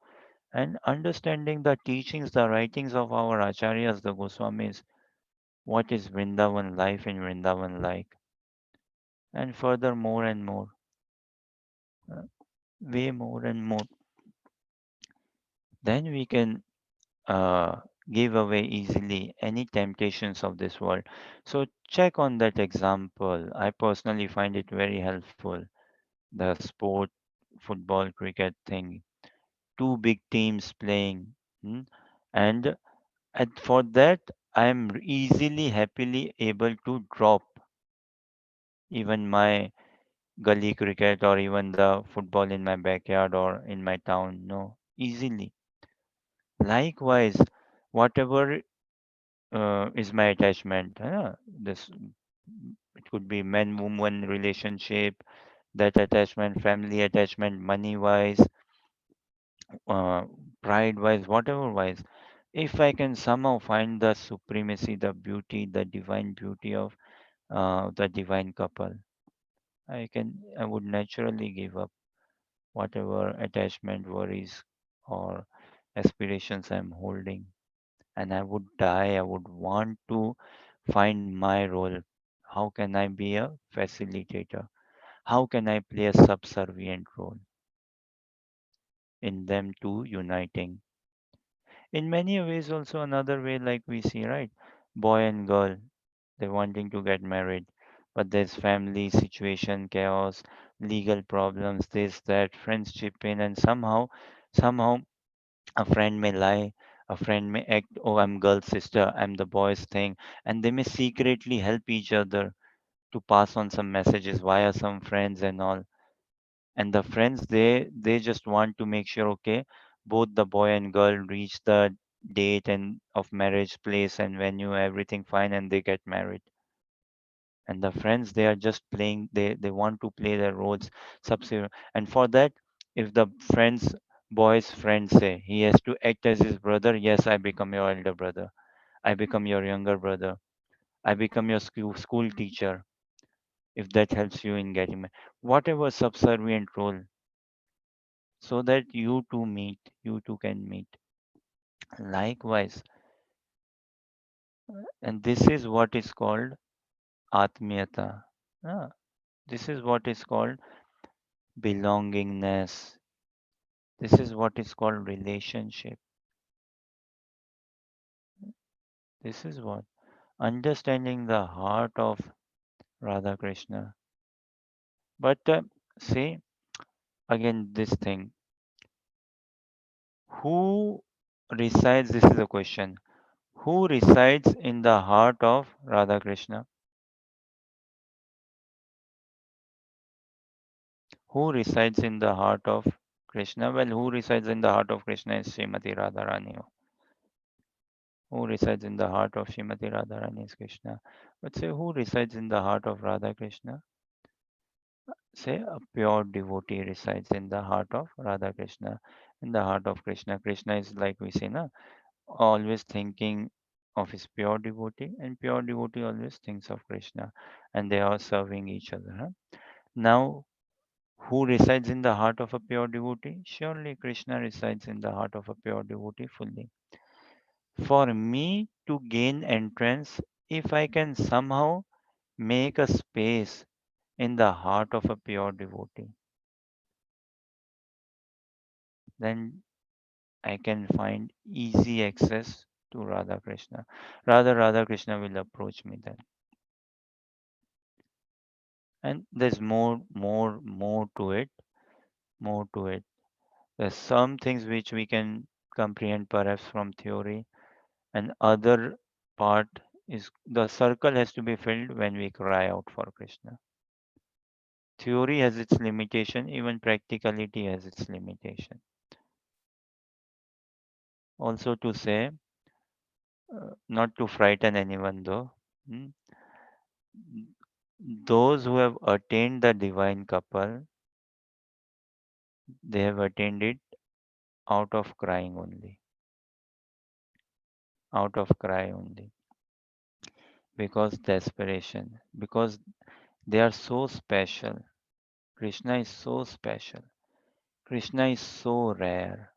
And understanding the teachings, the writings of our acharyas, the Goswamis, what is Vrindavan life in Vrindavan like, and further more and more, uh, way more and more. Then we can. uh, give away easily any temptations of this world. So check on that example. I personally find it very helpful. The sport, football, cricket thing, two big teams playing, and for that I am easily, happily able to drop even my gully cricket or even the football in my backyard or in my town. No, easily. Likewise, whatever is my attachment. This it could be man woman relationship, that attachment, family attachment, money wise, uh, pride wise, whatever wise. If I can somehow find the supremacy, the beauty, the divine beauty of the divine couple, I would naturally give up whatever attachment, worries, or aspirations I'm holding, and I would die. I would want to find my role. How can I be a facilitator? How can I play a subservient role in them two uniting? In many ways, also another way, like we see, right? Boy and girl, they're wanting to get married, but there's family situation, chaos, legal problems, this, that, friends chip in, and somehow, a friend may lie, a friend may act, oh, I'm girl's sister, I'm the boy's thing, and they may secretly help each other to pass on some messages via some friends and all. And the friends, they just want to make sure, okay, both the boy and girl reach the date and of marriage place and venue, everything fine, and they get married. And the friends, they are just playing, they want to play their roles subservient. And for that, if the friends boy's friend say he has to act as his brother, yes, I become your elder brother, I become your younger brother, I become your school teacher, if that helps you in getting whatever subservient role, so that you two can meet. Likewise, and this is what is called atmiyata. Ah, this is what is called belongingness. This is what is called relationship. This is what understanding the heart of Radha Krishna. But see again this thing, who resides? This is a question. Who resides in the heart of Radha Krishna? Who resides in the heart of Krishna? Well, who resides in the heart of Krishna is Srimati Radharani. Who resides in the heart of Srimati Radharani is Krishna. But say who resides in the heart of Radha Krishna? Say a pure devotee resides in the heart of Radha Krishna. In the heart of Krishna. Krishna is like we say, na, always thinking of his pure devotee, and pure devotee always thinks of Krishna, and they are serving each other. Now, who resides in the heart of a pure devotee? Surely Krishna resides in the heart of a pure devotee fully. For me to gain entrance, if I can somehow make a space in the heart of a pure devotee, then I can find easy access to Radha Krishna. Radha Krishna will approach me then. And there's more to it, more to it. There's some things which we can comprehend perhaps from theory, and other part is the circle has to be filled when we cry out for Krishna. Theory has its limitation, even practicality has its limitation. Also to say, not to frighten anyone though, hmm, those who have attained the divine couple, they have attained it out of crying only, out of cry only, because desperation, because they are so special. Krishna is so special. Krishna is so rare.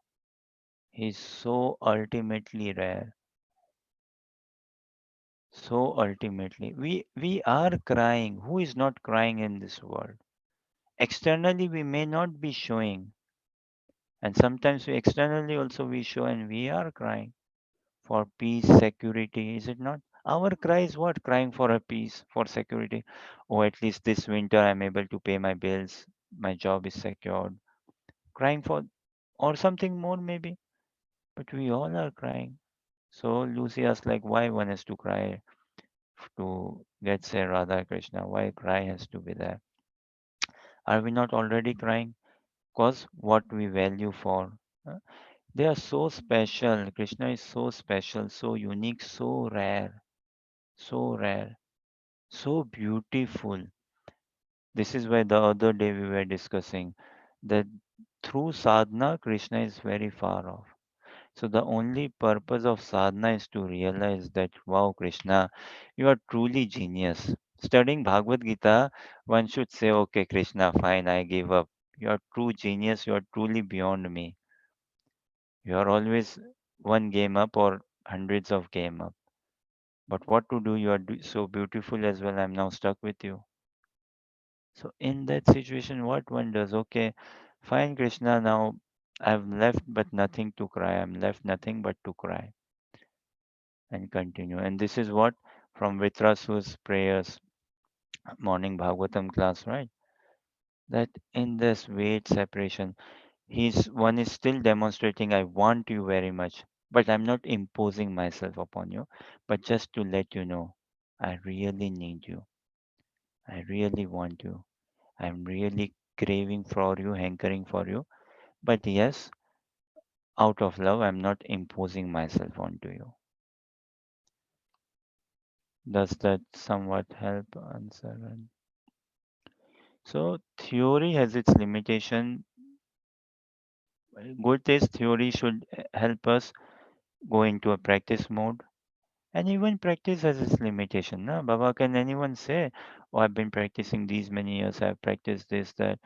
He's so ultimately rare. So ultimately, we are crying. Who is not crying in this world? Externally, we may not be showing, and sometimes we externally also we show, and we are crying. for peace, security, is it not? Our cry is what? Crying for a peace, for security. Oh, at least this winter I'm able to pay my bills, my job is secured. Crying for, or something more maybe. But we all are crying. So Lucy asked, like, why one has to cry to get say Radha Krishna? Why cry has to be there? Are we not already crying? Cause what we value for. uh, They are so special. Krishna is so special, so unique, so rare, so beautiful. This is why the other day we were discussing that through sadhana, Krishna is very far off. So the only purpose of sadhana is to realize that, wow, Krishna, you are truly genius. Studying Bhagavad Gita, one should say, okay, Krishna, fine, I give up. You are true genius. You are truly beyond me. You are always one game up or hundreds of game up. But what to do? You are so beautiful as well. I'm now stuck with you. So in that situation, what one does? Okay, fine, Krishna. Now I've left, but nothing to cry. I'm left nothing but to cry and continue. And this is what from Vitrasu's prayers, morning Bhagavatam class, right? That in this weight separation, he's one is still demonstrating, I want you very much, but I'm not imposing myself upon you, but just to let you know, I really need you. I really want you. I'm really craving for you, hankering for you. But yes, out of love, I'm not imposing myself onto you. Does that somewhat help answer? So theory has its limitation. Good is theory should help us go into a practice mode. And even practice has its limitation. No? Baba, can anyone say, oh, I've been practicing these many years, I've practiced this, that.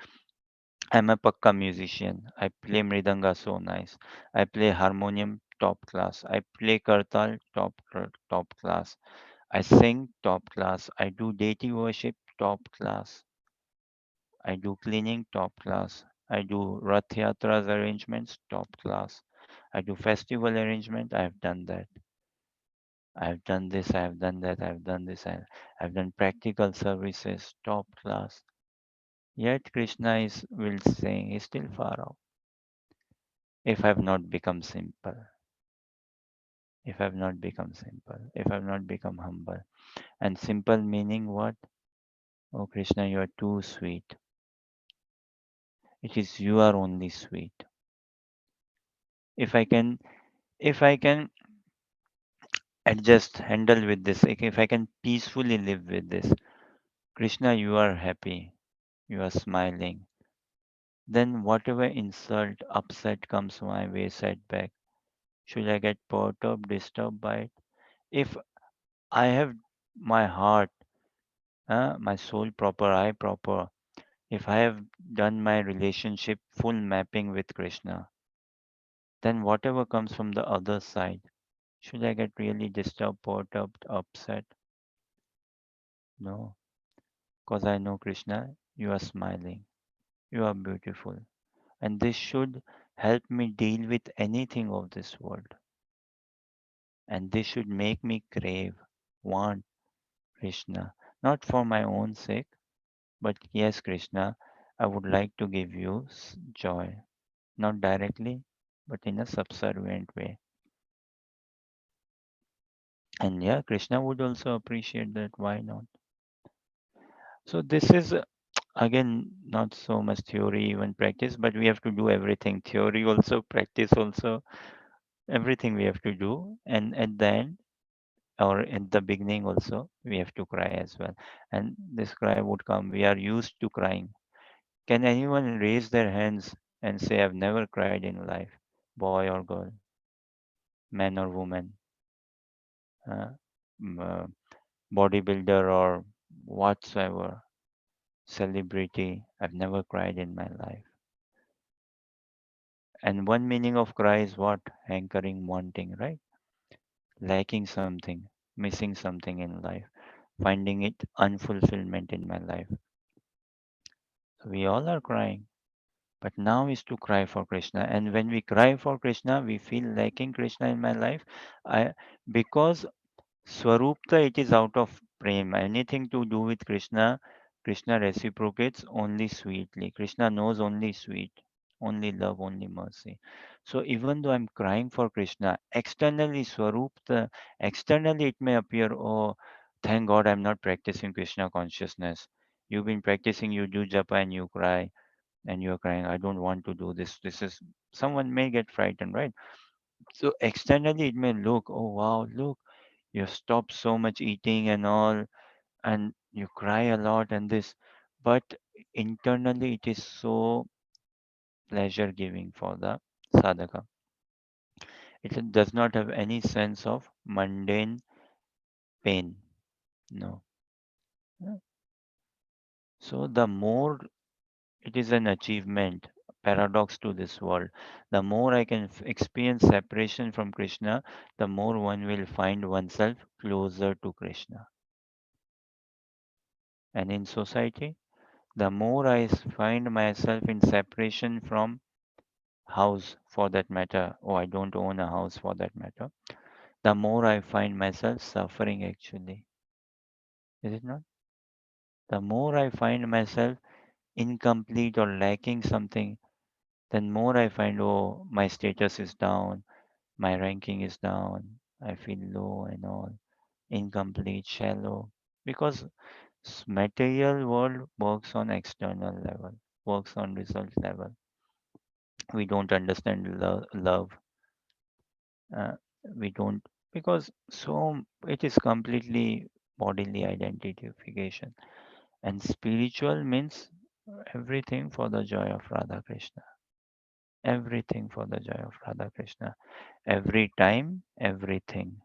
I'm a pakka musician. I play mridanga so nice. I play harmonium top class. I play kartal top class. I sing top class. I do deity worship top class. I do cleaning top class. I do Rath Yatras arrangements top class. I do festival arrangement. I've done that. I've done this. I've done that. I've done this. I've done practical services top class. Yet Krishna is will saying is still far off. If I've not become simple, if I've not become simple, if I've not become humble. And simple meaning what? Oh Krishna, you are too sweet. It is you are only sweet. If I can if I can adjust, handle with this, if I can peacefully live with this, Krishna, you are happy, you are smiling, then whatever insult, upset comes my way, setback, should I get perturbed, disturbed by it? If I have my heart, my soul proper, I proper, if I have done my relationship full mapping with Krishna, then whatever comes from the other side, should I get really disturbed, perturbed, upset? No, because I know Krishna, you are smiling, you are beautiful, and this should help me deal with anything of this world, and this should make me crave, want Krishna, not for my own sake, but yes, Krishna, I would like to give you joy, not directly, but in a subservient way. And yeah, Krishna would also appreciate that. Why not? So this is again not so much theory, even practice, but we have to do everything. Theory also, practice also, everything we have to do. And at the end or at the beginning also, we have to cry as well. And this cry would come. We are used to crying. Can anyone raise their hands and say, I've never cried in life, boy or girl, man or woman, uh, bodybuilder or whatsoever, celebrity? I've never cried in my life. And one meaning of cry is what? Hankering, wanting, right? Lacking something, missing something in life, finding it unfulfillment in my life. So we all are crying. But now is to cry for Krishna. And when we cry for Krishna, we feel lacking Krishna in my life. I because Swarupta, it is out of prem. Anything to do with Krishna, Krishna reciprocates only sweetly. Krishna knows only sweet, only love, only mercy. So even though I'm crying for Krishna, externally Swarupta, externally it may appear, oh, thank God I'm not practicing Krishna consciousness. You've been practicing, you do japa and you cry and you're crying, I don't want to do this. This is someone may get frightened, right? So externally it may look, oh wow, look, you stop so much eating and all, and you cry a lot and this, but internally it is so pleasure giving for the sadhaka. It does not have any sense of mundane pain. No. So the more it is an achievement, paradox to this world, the more I can experience separation from Krishna, the more one will find oneself closer to Krishna. And in society, the more I find myself in separation from house for that matter, oh, I don't own a house for that matter, the more I find myself suffering actually. Is it not? The more I find myself incomplete or lacking something, then more I find, oh, my status is down, my ranking is down, I feel low and all, incomplete, shallow. Because material world works on external level, works on result level. We don't understand love. Uh, we don't, because so it is completely bodily identification. And spiritual means everything for the joy of Radha Krishna. Everything for the joy of Radha Krishna. Every time, everything.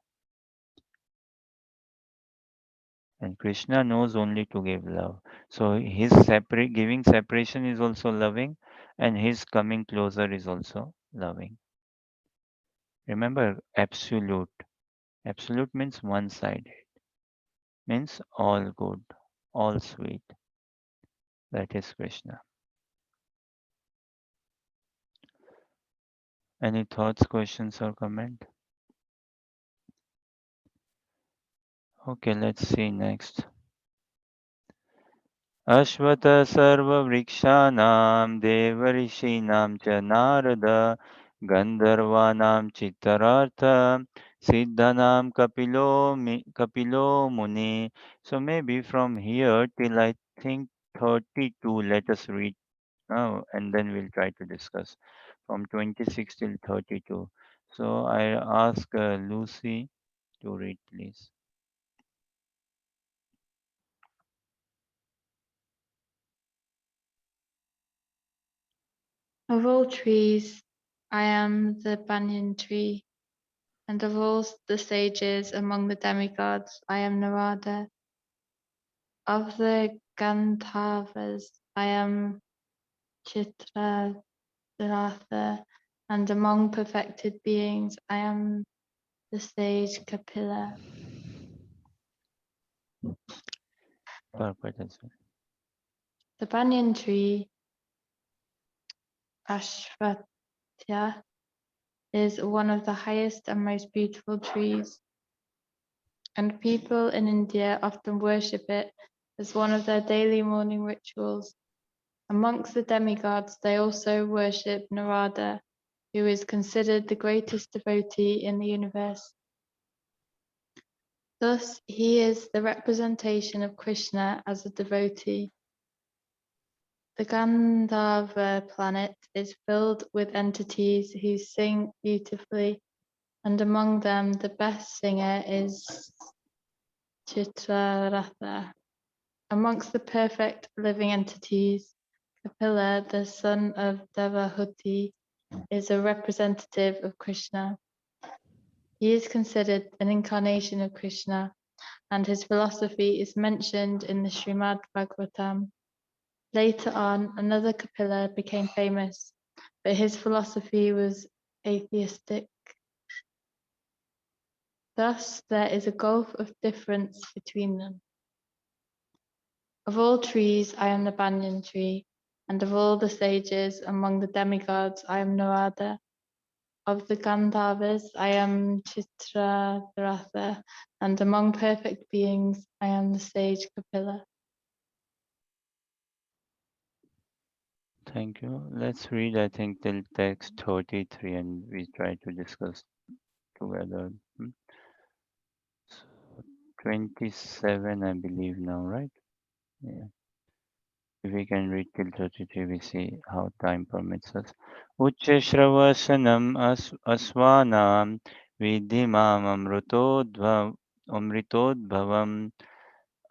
And Krishna knows only to give love. So his separate giving separation is also loving, and his coming closer is also loving. Remember, absolute. Absolute means one sided, means all good, all sweet. That is Krishna. Any thoughts, questions, or comment? Okay, let's see next. Ashwath सर्ववृक्षाणां देवर्षीणां च Narad गन्धर्वाणां चित्तरार्थ सिद्धानां कपिलो muni. So maybe from here till I think 32, let us read now and then we'll try to discuss from 26 till 32. So I ask Lucy to read, please. Of all trees, I am the banyan tree, and of all the sages among the demigods, I am Narada. Of the Gandharvas, I am Chitraratha, and among perfected beings, I am the sage Kapila. Purport as well. The banyan tree, Ashvatya, is one of the highest and most beautiful trees, and people in India often worship it as one of their daily morning rituals. Amongst the demigods, they also worship Narada, who is considered the greatest devotee in the universe. Thus, he is the representation of Krishna as a devotee. The Gandharva planet is filled with entities who sing beautifully, and among them the best singer is Chitraratha. Amongst the perfect living entities, Kapila, the son of Devahuti, is a representative of Krishna. He is considered an incarnation of Krishna, and his philosophy is mentioned in the Srimad Bhagavatam. Later on, another Kapila became famous, but his philosophy was atheistic. Thus, there is a gulf of difference between them. Of all trees, I am the banyan tree, and of all the sages among the demigods, I am Narada. Of the Gandharvas, I am Chitraratha, and among perfect beings, I am the sage Kapila. Thank you. Let's read, I think, till text 33 and we try to discuss together. So 27, I believe now, right? Yeah. If we can read till 33, we see how time permits us. Ucca Shravashanam Asvanam Vidimam Amritodbhavam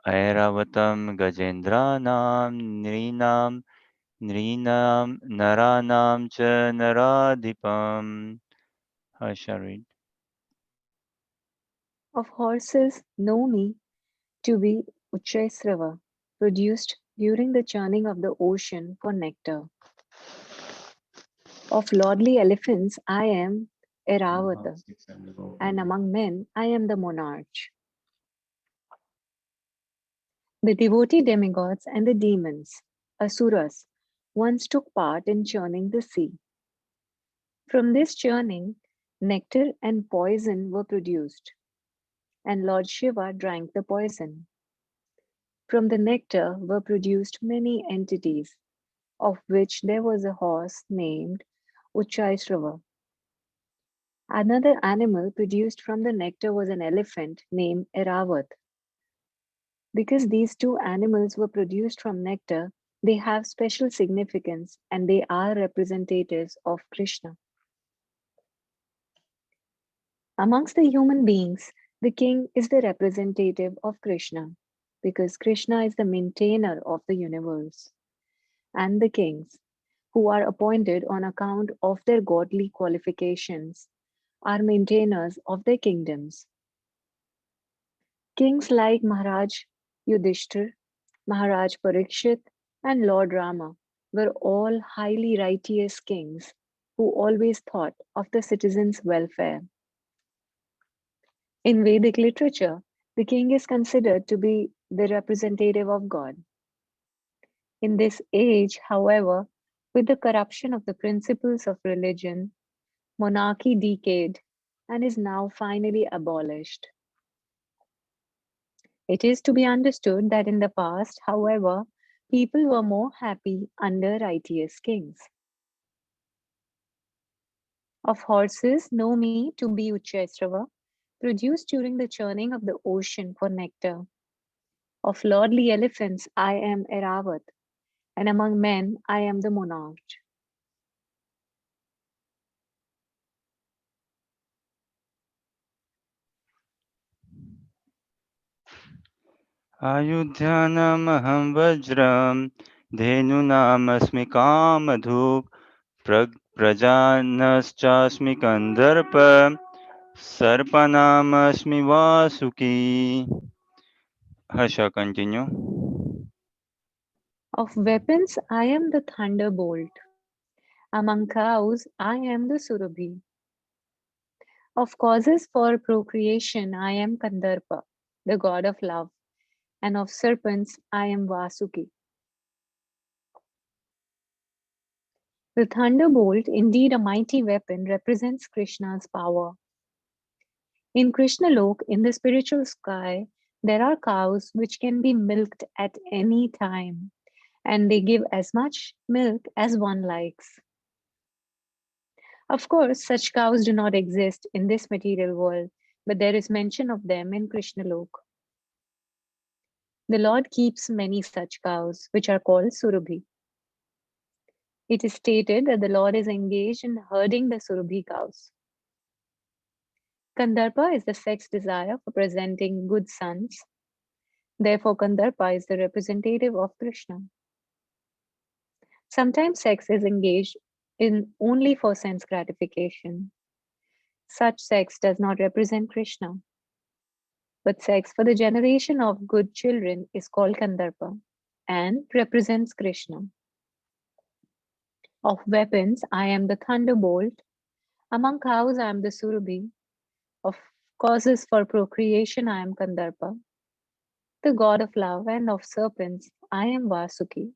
Airavatam Gajendranam Nrinam Naranam Cha Naradipam. Harsha, read. Of horses, know me to be Uchesrava, produced during the churning of the ocean for nectar. Of lordly elephants, I am Airavata, and among men, I am the monarch. The devotee demigods and the demons, asuras, once took part in churning the sea. From this churning, nectar and poison were produced, and Lord Shiva drank the poison. From the nectar were produced many entities, of which there was a horse named Uchaisrava. Another animal produced from the nectar was an elephant named Eravat. Because these two animals were produced from nectar, they have special significance and they are representatives of Krishna. Amongst the human beings, the king is the representative of Krishna because Krishna is the maintainer of the universe. And the kings, who are appointed on account of their godly qualifications, are maintainers of their kingdoms. Kings like Maharaj Yudhishthir, Maharaj Parikshit, and Lord Rama were all highly righteous kings who always thought of the citizens' welfare. In Vedic literature, the king is considered to be the representative of God. In this age, however, with the corruption of the principles of religion, monarchy decayed and is now finally abolished. It is to be understood that in the past, however, people were more happy under righteous kings. Of horses, know me to be Uchesrava, produced during the churning of the ocean for nectar. Of lordly elephants, I am Eravat, and among men, I am the monarch. Ayudhyanamaham Vajram Dhenunamasmi Kamadhuk Prajanaschasmi Kandarpa Sarpanamasmi Vasuki. Harsha, continue. Of weapons, I am the thunderbolt. Among cows, I am the surabhi. Of causes for procreation, I am Kandarpa, the god of love, and of serpents, I am Vasuki. The thunderbolt, indeed a mighty weapon, represents Krishna's power. In Krishna Lok, in the spiritual sky, there are cows which can be milked at any time, and they give as much milk as one likes. Of course, such cows do not exist in this material world, but there is mention of them in Krishna Lok. The Lord keeps many such cows, which are called Surabhi. It is stated that the Lord is engaged in herding the Surabhi cows. Kandarpa is the sex desire for presenting good sons. Therefore, Kandarpa is the representative of Krishna. Sometimes sex is engaged in only for sense gratification. Such sex does not represent Krishna. But sex for the generation of good children is called Kandarpa and represents Krishna. Of weapons, I am the thunderbolt. Among cows, I am the Surabhi. Of causes for procreation, I am Kandarpa, the god of love, and of serpents, I am Vasuki.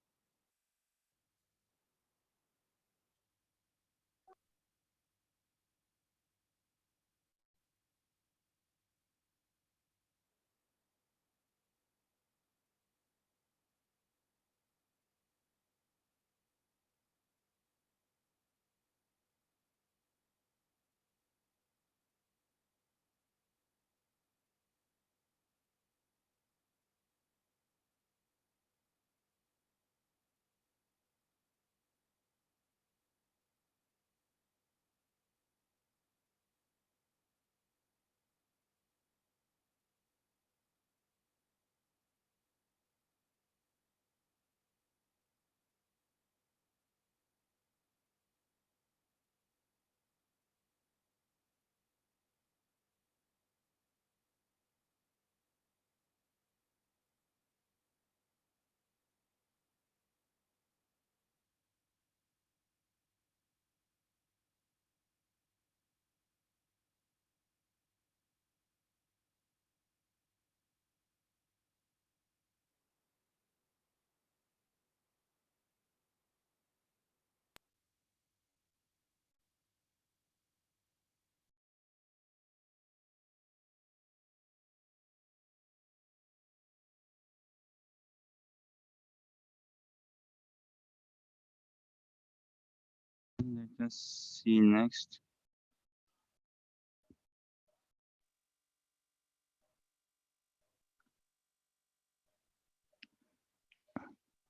Let us see next.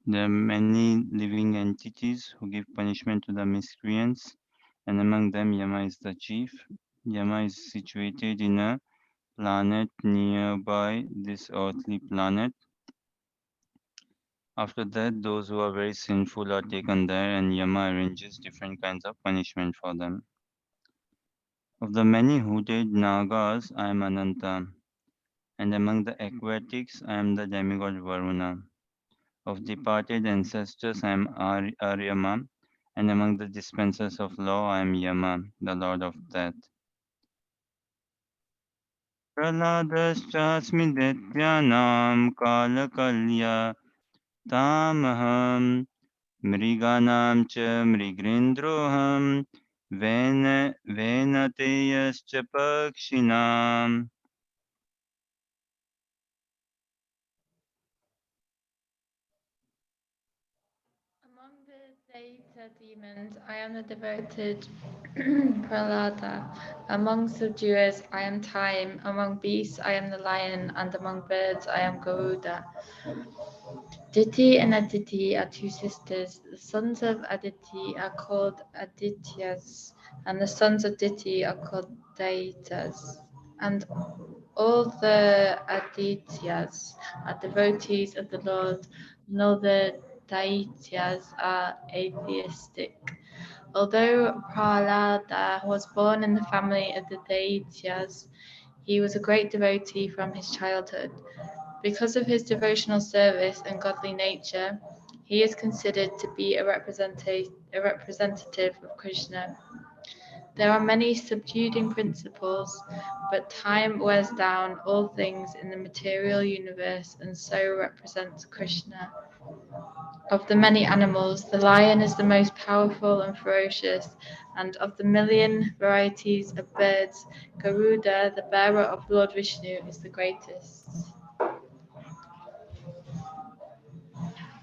There are many living entities who give punishment to the miscreants, and among them Yama is the chief. Yama is situated in a planet nearby this earthly planet. After that, those who are very sinful are taken there, and Yama arranges different kinds of punishment for them. Of the many hooded Nagas, I am Ananta, and among the aquatics, I am the demigod Varuna. Of departed ancestors, I am Aryama, and among the dispensers of law, I am Yama, the lord of death. प्रह्लादश्चास्मि दैत्यानां कालकल्य तामहं मृगाणां च मृगेन्द्रोऽहं वैनतेयश्च पक्षिणाम्. Among the Data demons, I am the devoted Prahlada. Among subduers, I am Time. Among beasts, I am the lion. And among birds, I am Garuda. Diti and Aditi are two sisters. The sons of Aditi are called Adityas, and the sons of Diti are called Daitas. And all the Adityas are devotees of the Lord, and all the Daityas are atheistic. Although Prahlada was born in the family of the Daityas, he was a great devotee from his childhood. Because of his devotional service and godly nature, he is considered to be a representative of Krishna. There are many subduing principles, but time wears down all things in the material universe and so represents Krishna. Of the many animals, the lion is the most powerful and ferocious, and of the million varieties of birds, Garuda, the bearer of Lord Vishnu, is the greatest.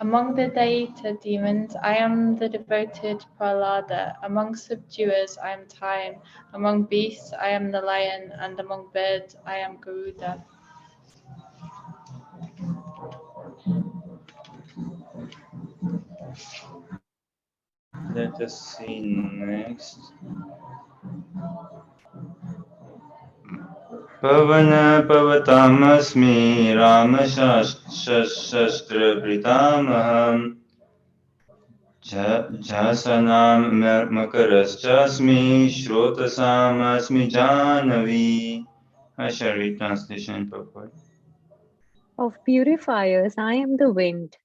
Among the Daita demons, I am the devoted Prahlada. Among subduers, I am Time. Among beasts, I am the lion. And among birds, I am Garuda. Let us see next. Pawan पवतामस्मि रामशस्त्रभृतामहम् झसनां मकरश्चास्मि श्रोतसामस्मि Janvi. I shall read translation purport. Of purifiers, I am the wind.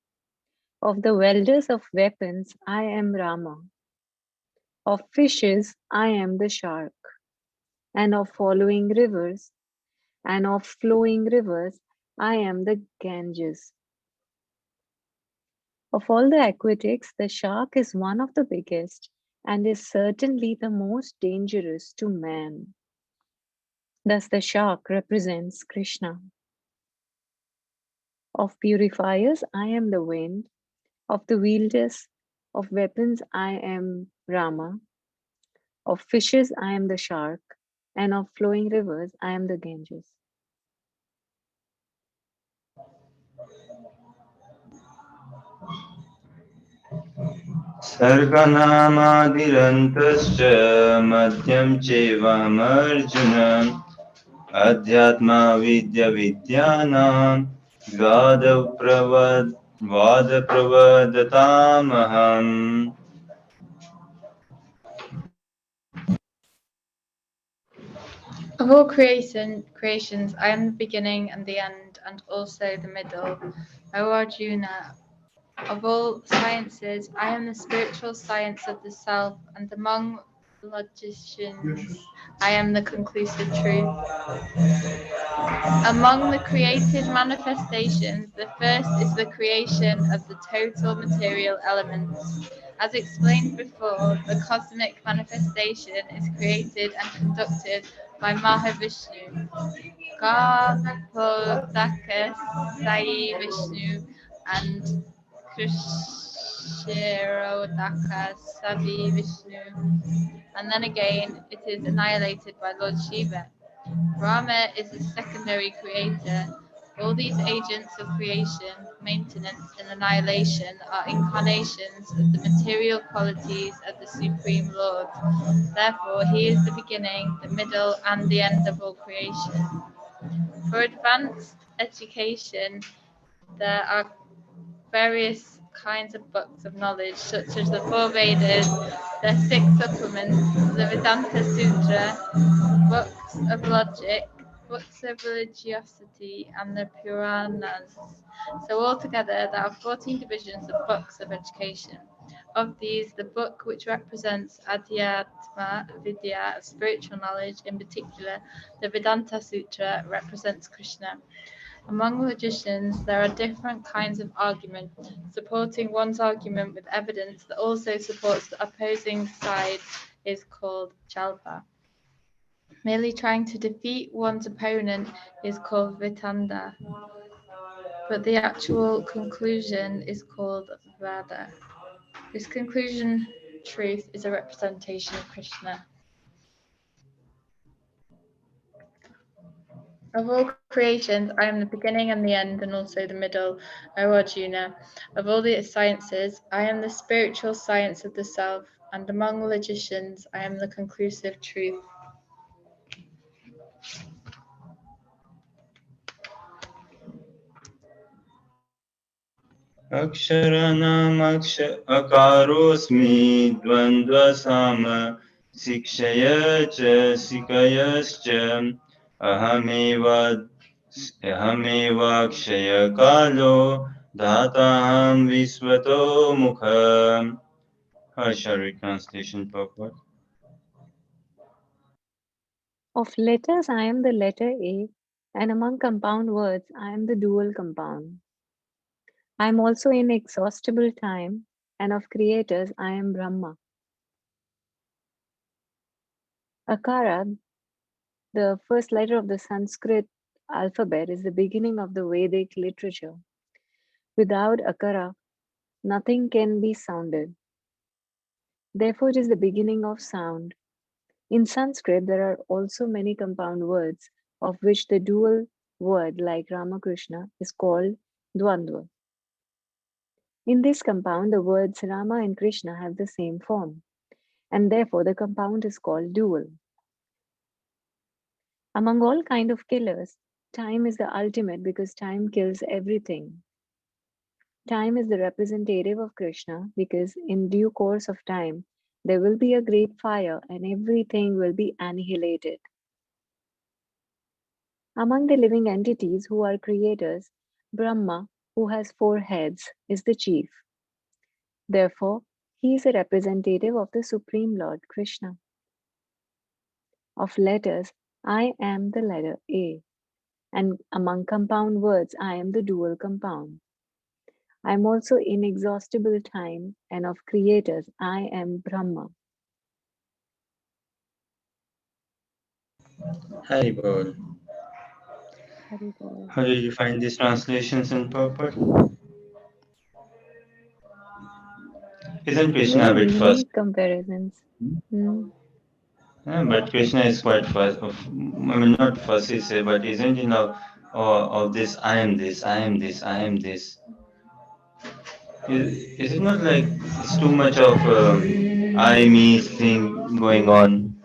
Of the welders of weapons, I am Rama. Of fishes, I am the shark. And of following rivers, and of flowing rivers, I am the Ganges. Of all the aquatics, the shark is one of the biggest and is certainly the most dangerous to man. Thus, the shark represents Krishna. Of purifiers, I am the wind. Of the wielders of weapons, I am Rama. Of fishes, I am the shark. And of flowing rivers, I am the Ganges. सर्गनामादिरन्तश्च मध्यं चैवामर्जुन अध्यात्मा विद्यानां वादप्रवदतामहम्. Of all creations, I am the beginning and the end, and also the middle. O Arjuna, of all sciences, I am the spiritual science of the self, and among logicians, I am the conclusive truth. Among the created manifestations, the first is the creation of the total material elements. As explained before, the cosmic manifestation is created and conducted by Mahavishnu. Garhodaka, Sai Vishnu, and Krishna Kshirodaka Savi Vishnu. And then again, it is annihilated by Lord Shiva. Rama is the secondary creator. All these agents of creation, maintenance, and annihilation are incarnations of the material qualities of the Supreme Lord. Therefore, he is the beginning, the middle, and the end of all creation. For advanced education, there are various kinds of books of knowledge, such as the four Vedas, the six supplements, the Vedanta Sutra, books of logic, books of religiosity, and the Puranas. So altogether, there are 14 divisions of books of education. Of these, the book which represents Adhyatma Vidya, spiritual knowledge in particular, the Vedanta Sutra, represents Krishna. Among logicians, there are different kinds of argument. Supporting one's argument with evidence that also supports the opposing side is called jalpa. Merely trying to defeat one's opponent is called vitanda, but the actual conclusion is called vada. This conclusion truth is a representation of Krishna. Of all creations, I am the beginning and the end, and also the middle, O Arjuna. Of all the sciences, I am the spiritual science of the self, and among logicians, I am the conclusive truth. अक्षराणामक्ष अकारोऽस्मि द्वन्द्वसाम शिक्षय च शिखयश्च अहमेवाक्षयकालो धाताहं विश्वतो मुख. Harshari translation purport. Of letters, I am the letter A, and among compound words, I am the dual compound. I am also inexhaustible time, and of creators, I am Brahma. Akara, the first letter of the Sanskrit alphabet, is the beginning of the Vedic literature. Without Akara, nothing can be sounded. Therefore, it is the beginning of sound. In Sanskrit, there are also many compound words, of which the dual word, like Ramakrishna, is called Dvandva. In this compound, the words Rama and Krishna have the same form, and therefore the compound is called dual. Among all kind of killers, time is the ultimate because time kills everything. Time is the representative of Krishna because in due course of time, there will be a great fire and everything will be annihilated. Among the living entities who are creators, Brahma, who has four heads, is the chief. Therefore, he is a representative of the Supreme Lord Krishna. Of letters, I am the letter A, and among compound words, I am the dual compound. I am also inexhaustible time, and of creators, I am Brahma. Haribol. Haribol. How did you find these translations in purport? Isn't Krishna a Very bit fussy? unique comparisons. Hmm. Yeah, but Krishna is quite fussy. I mean, not fussy, say, but isn't of this, I am this, I am this, I am this. Is it not like it's too much of I, me thing going on?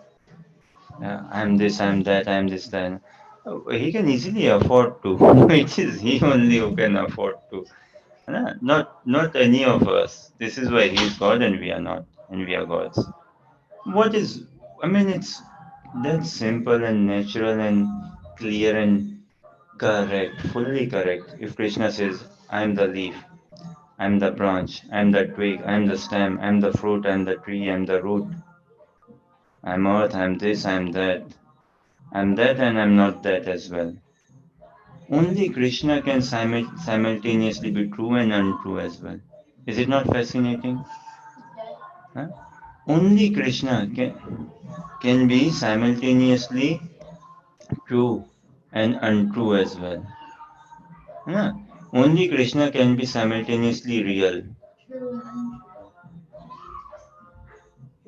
I'm this, I'm that, I'm this, that. He can easily afford to. It is he only who can afford to. Not any of us. This is why he is God and we are not, and we are gods. What is? I mean, it's that simple and natural and clear and correct, fully correct. If Krishna says, "I'm the leaf, I'm the branch, I'm the twig, I'm the stem, I'm the fruit, I'm the tree, I'm the root, I'm earth, I'm this, I'm that, and I'm not that as well." Only Krishna can simultaneously be true and untrue as well. Is it not fascinating? Huh? Only Krishna can be simultaneously true and untrue as well. Huh? Only Krishna can be simultaneously real.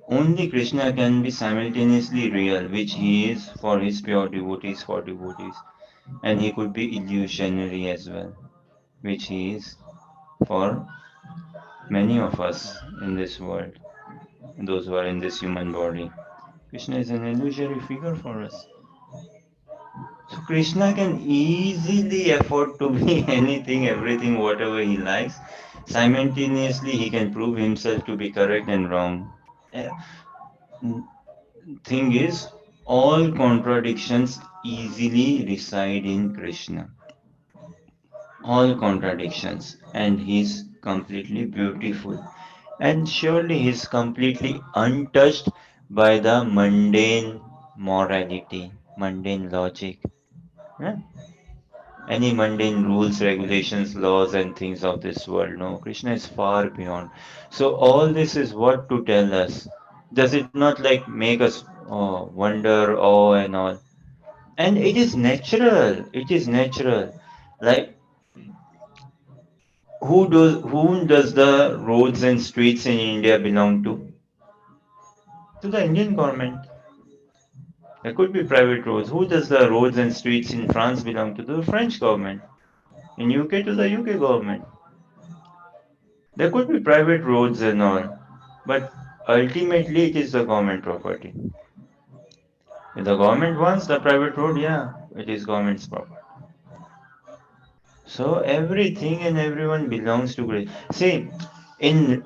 Only Krishna can be simultaneously real, which he is for his pure devotees, and he could be illusionary as well, which he is for many of us in this world, those who are in this human body. Krishna is an illusory figure for us. So Krishna can easily afford to be anything, everything, whatever he likes. Simultaneously, he can prove himself to be correct and wrong. Eh, Thing is, all contradictions easily reside in Krishna. All contradictions, and he's completely beautiful. And surely he's completely untouched by the mundane morality, mundane logic. Yeah? Any mundane rules, regulations, laws, and things of this world. No, Krishna is far beyond. So all this is what to tell us. Does it not like make us wonder, awe, and all? And it is natural. It is natural. Like whom does the roads and streets in India belong to? To the Indian government. There could be private roads. Who does the roads and streets in France belong to? The French government. In UK to the UK government. There could be private roads and all, but ultimately it is the government property. If the government wants the private road, yeah, it is government's property. So everything and everyone belongs to Krishna. See, in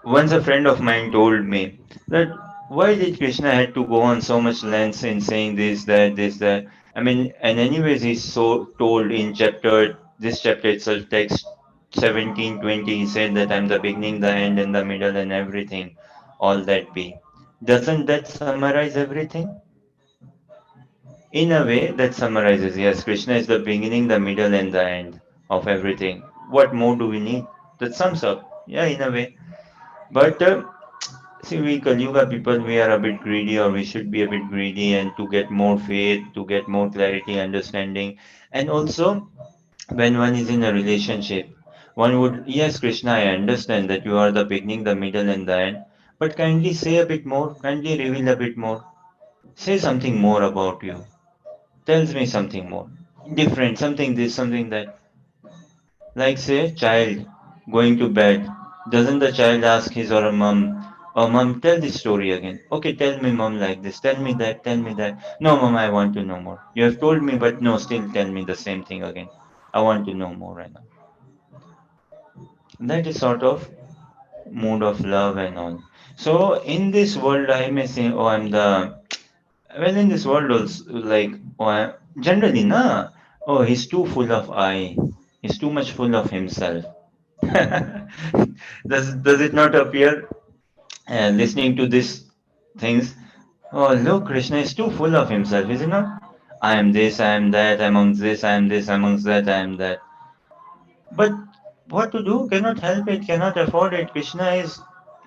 once a friend of mine told me that why did Krishna had to go on so much lengths in saying this, that. I mean, and anyways, he's so told in this chapter itself, text 17:20, he said that I'm the beginning, the end, and the middle, and everything, all that be. Doesn't that summarize everything? In a way, that summarizes. Yes, Krishna is the beginning, the middle, and the end of everything. What more do we need? That sums up. Yeah, in a way. But see, we Kali Yuga people, we are a bit greedy, or we should be a bit greedy, and to get more faith, to get more clarity, understanding. And also, when one is in a relationship, one would, yes, Krishna, I understand that you are the beginning, the middle, and the end, but kindly say a bit more, kindly reveal a bit more. Say something more about you. Tells me something more. Different, something this, something that. Like, say, child going to bed. Doesn't the child ask his or her mom, oh, mom, tell this story again. Okay, tell me, mom, like this. Tell me that, tell me that. No, mom, I want to know more. You have told me, but no, still tell me the same thing again. I want to know more and all. That is sort of mood of love and all. So, in this world, I may say, oh, I'm the. Well, in this world, also, like, oh, generally, nah. Oh, he's too full of I. He's too much full of himself. Does it not appear listening to these things? Oh, look, Krishna is too full of himself, is he not? I am this, I am that, amongst this, I am this, amongst that, I am that. But what to do? Cannot help it, cannot afford it. Krishna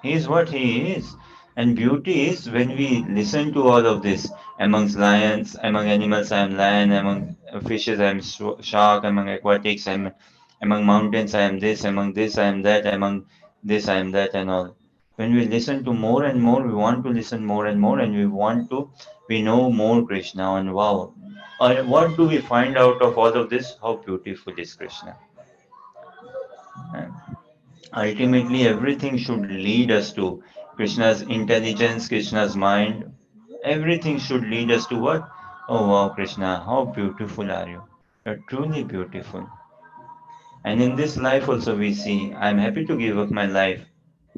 he is what he is. And beauty is when we listen to all of this. Amongst lions, among animals, I am lion, among fishes, I am shark, among aquatics, among mountains, I am this, I am that, among this, I am that, and all. When we listen to more and more, we want to listen more and more, and we know more Krishna. And wow, what do we find out of all of this? How beautiful is Krishna. And ultimately, everything should lead us to Krishna's intelligence, Krishna's mind. Everything should lead us to what? Oh wow, Krishna, how beautiful are you? You're truly beautiful. And in this life also we see, I'm happy to give up my life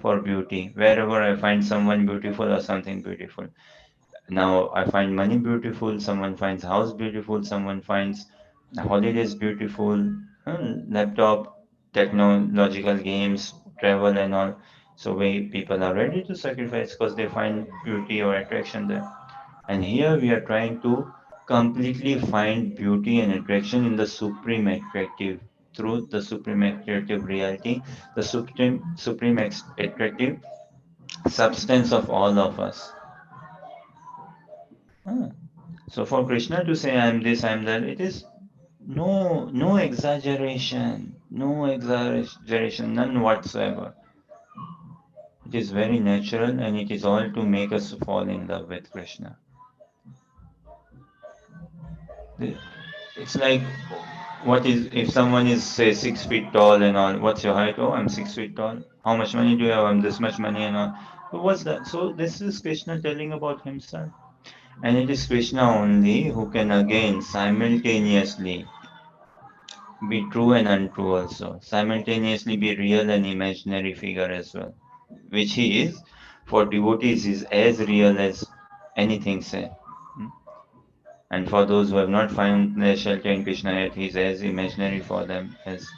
for beauty. Wherever I find someone beautiful or something beautiful. Now I find money beautiful, someone finds house beautiful, someone finds holidays beautiful, laptop, technological games, travel and all. So we people are ready to sacrifice because they find beauty or attraction there. And here we are trying to completely find beauty and attraction in the supreme attractive truth, the supreme attractive reality, the supreme attractive substance of all of us. Ah. So for Krishna to say I am this, I am that, it is no exaggeration, none whatsoever. It is very natural and it is all to make us fall in love with Krishna. It's like, what is, if someone is say 6 feet tall and all, what's your height? Oh, I'm 6 feet tall. How much money do you have? I'm this much money and all. So what's that? So this is Krishna telling about himself. And it is Krishna only who can again simultaneously be true and untrue also. Simultaneously be real and imaginary figure as well. Which he is. For devotees is as real as anything say. Hmm? And for those who have not found their shelter in Krishna yet, he is as imaginary for them as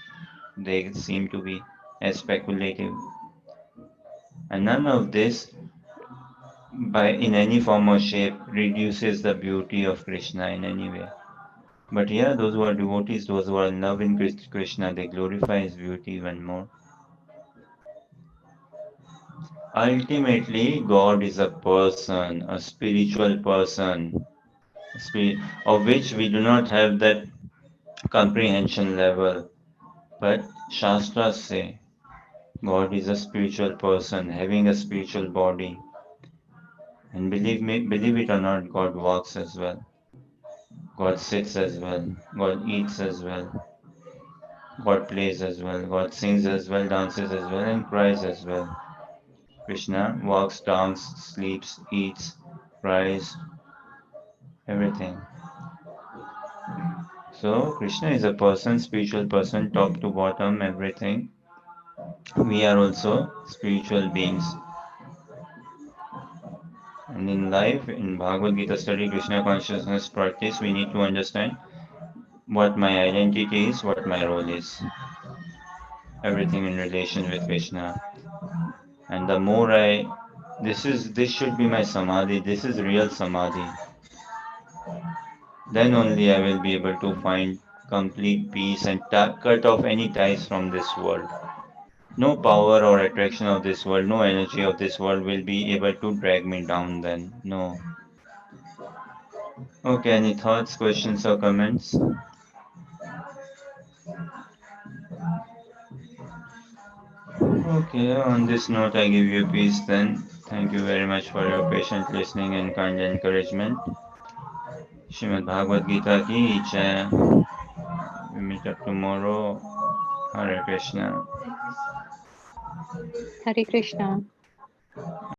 they seem to be, as speculative. And none of this, by in any form or shape, reduces the beauty of Krishna in any way. But yeah, those who are devotees, those who are in love in Krishna, they glorify his beauty even more. Ultimately, God is a person, a spiritual person, of which we do not have that comprehension level. But Shastras say God is a spiritual person having a spiritual body. And believe me, believe it or not, God walks as well. God sits as well. God eats as well. God plays as well. God sings as well, dances as well, and cries as well. Krishna walks, dances, sleeps, eats, cries, everything. So Krishna is a person, spiritual person, top to bottom, everything. We are also spiritual beings. And in life, in Bhagavad Gita study, Krishna consciousness practice, we need to understand what my identity is, what my role is. Everything in relation with Krishna. And the more this should be my samadhi, this is real samadhi. Then only I will be able to find complete peace and cut off any ties from this world. No power or attraction of this world, no energy of this world will be able to drag me down then. No. Okay, any thoughts, questions, or comments? Okay, on this note, I give you peace then. Thank you very much for your patient listening and kind encouragement. Shrimad Bhagavad Gita ki jai. We meet up tomorrow. Hare Krishna. Hare Krishna.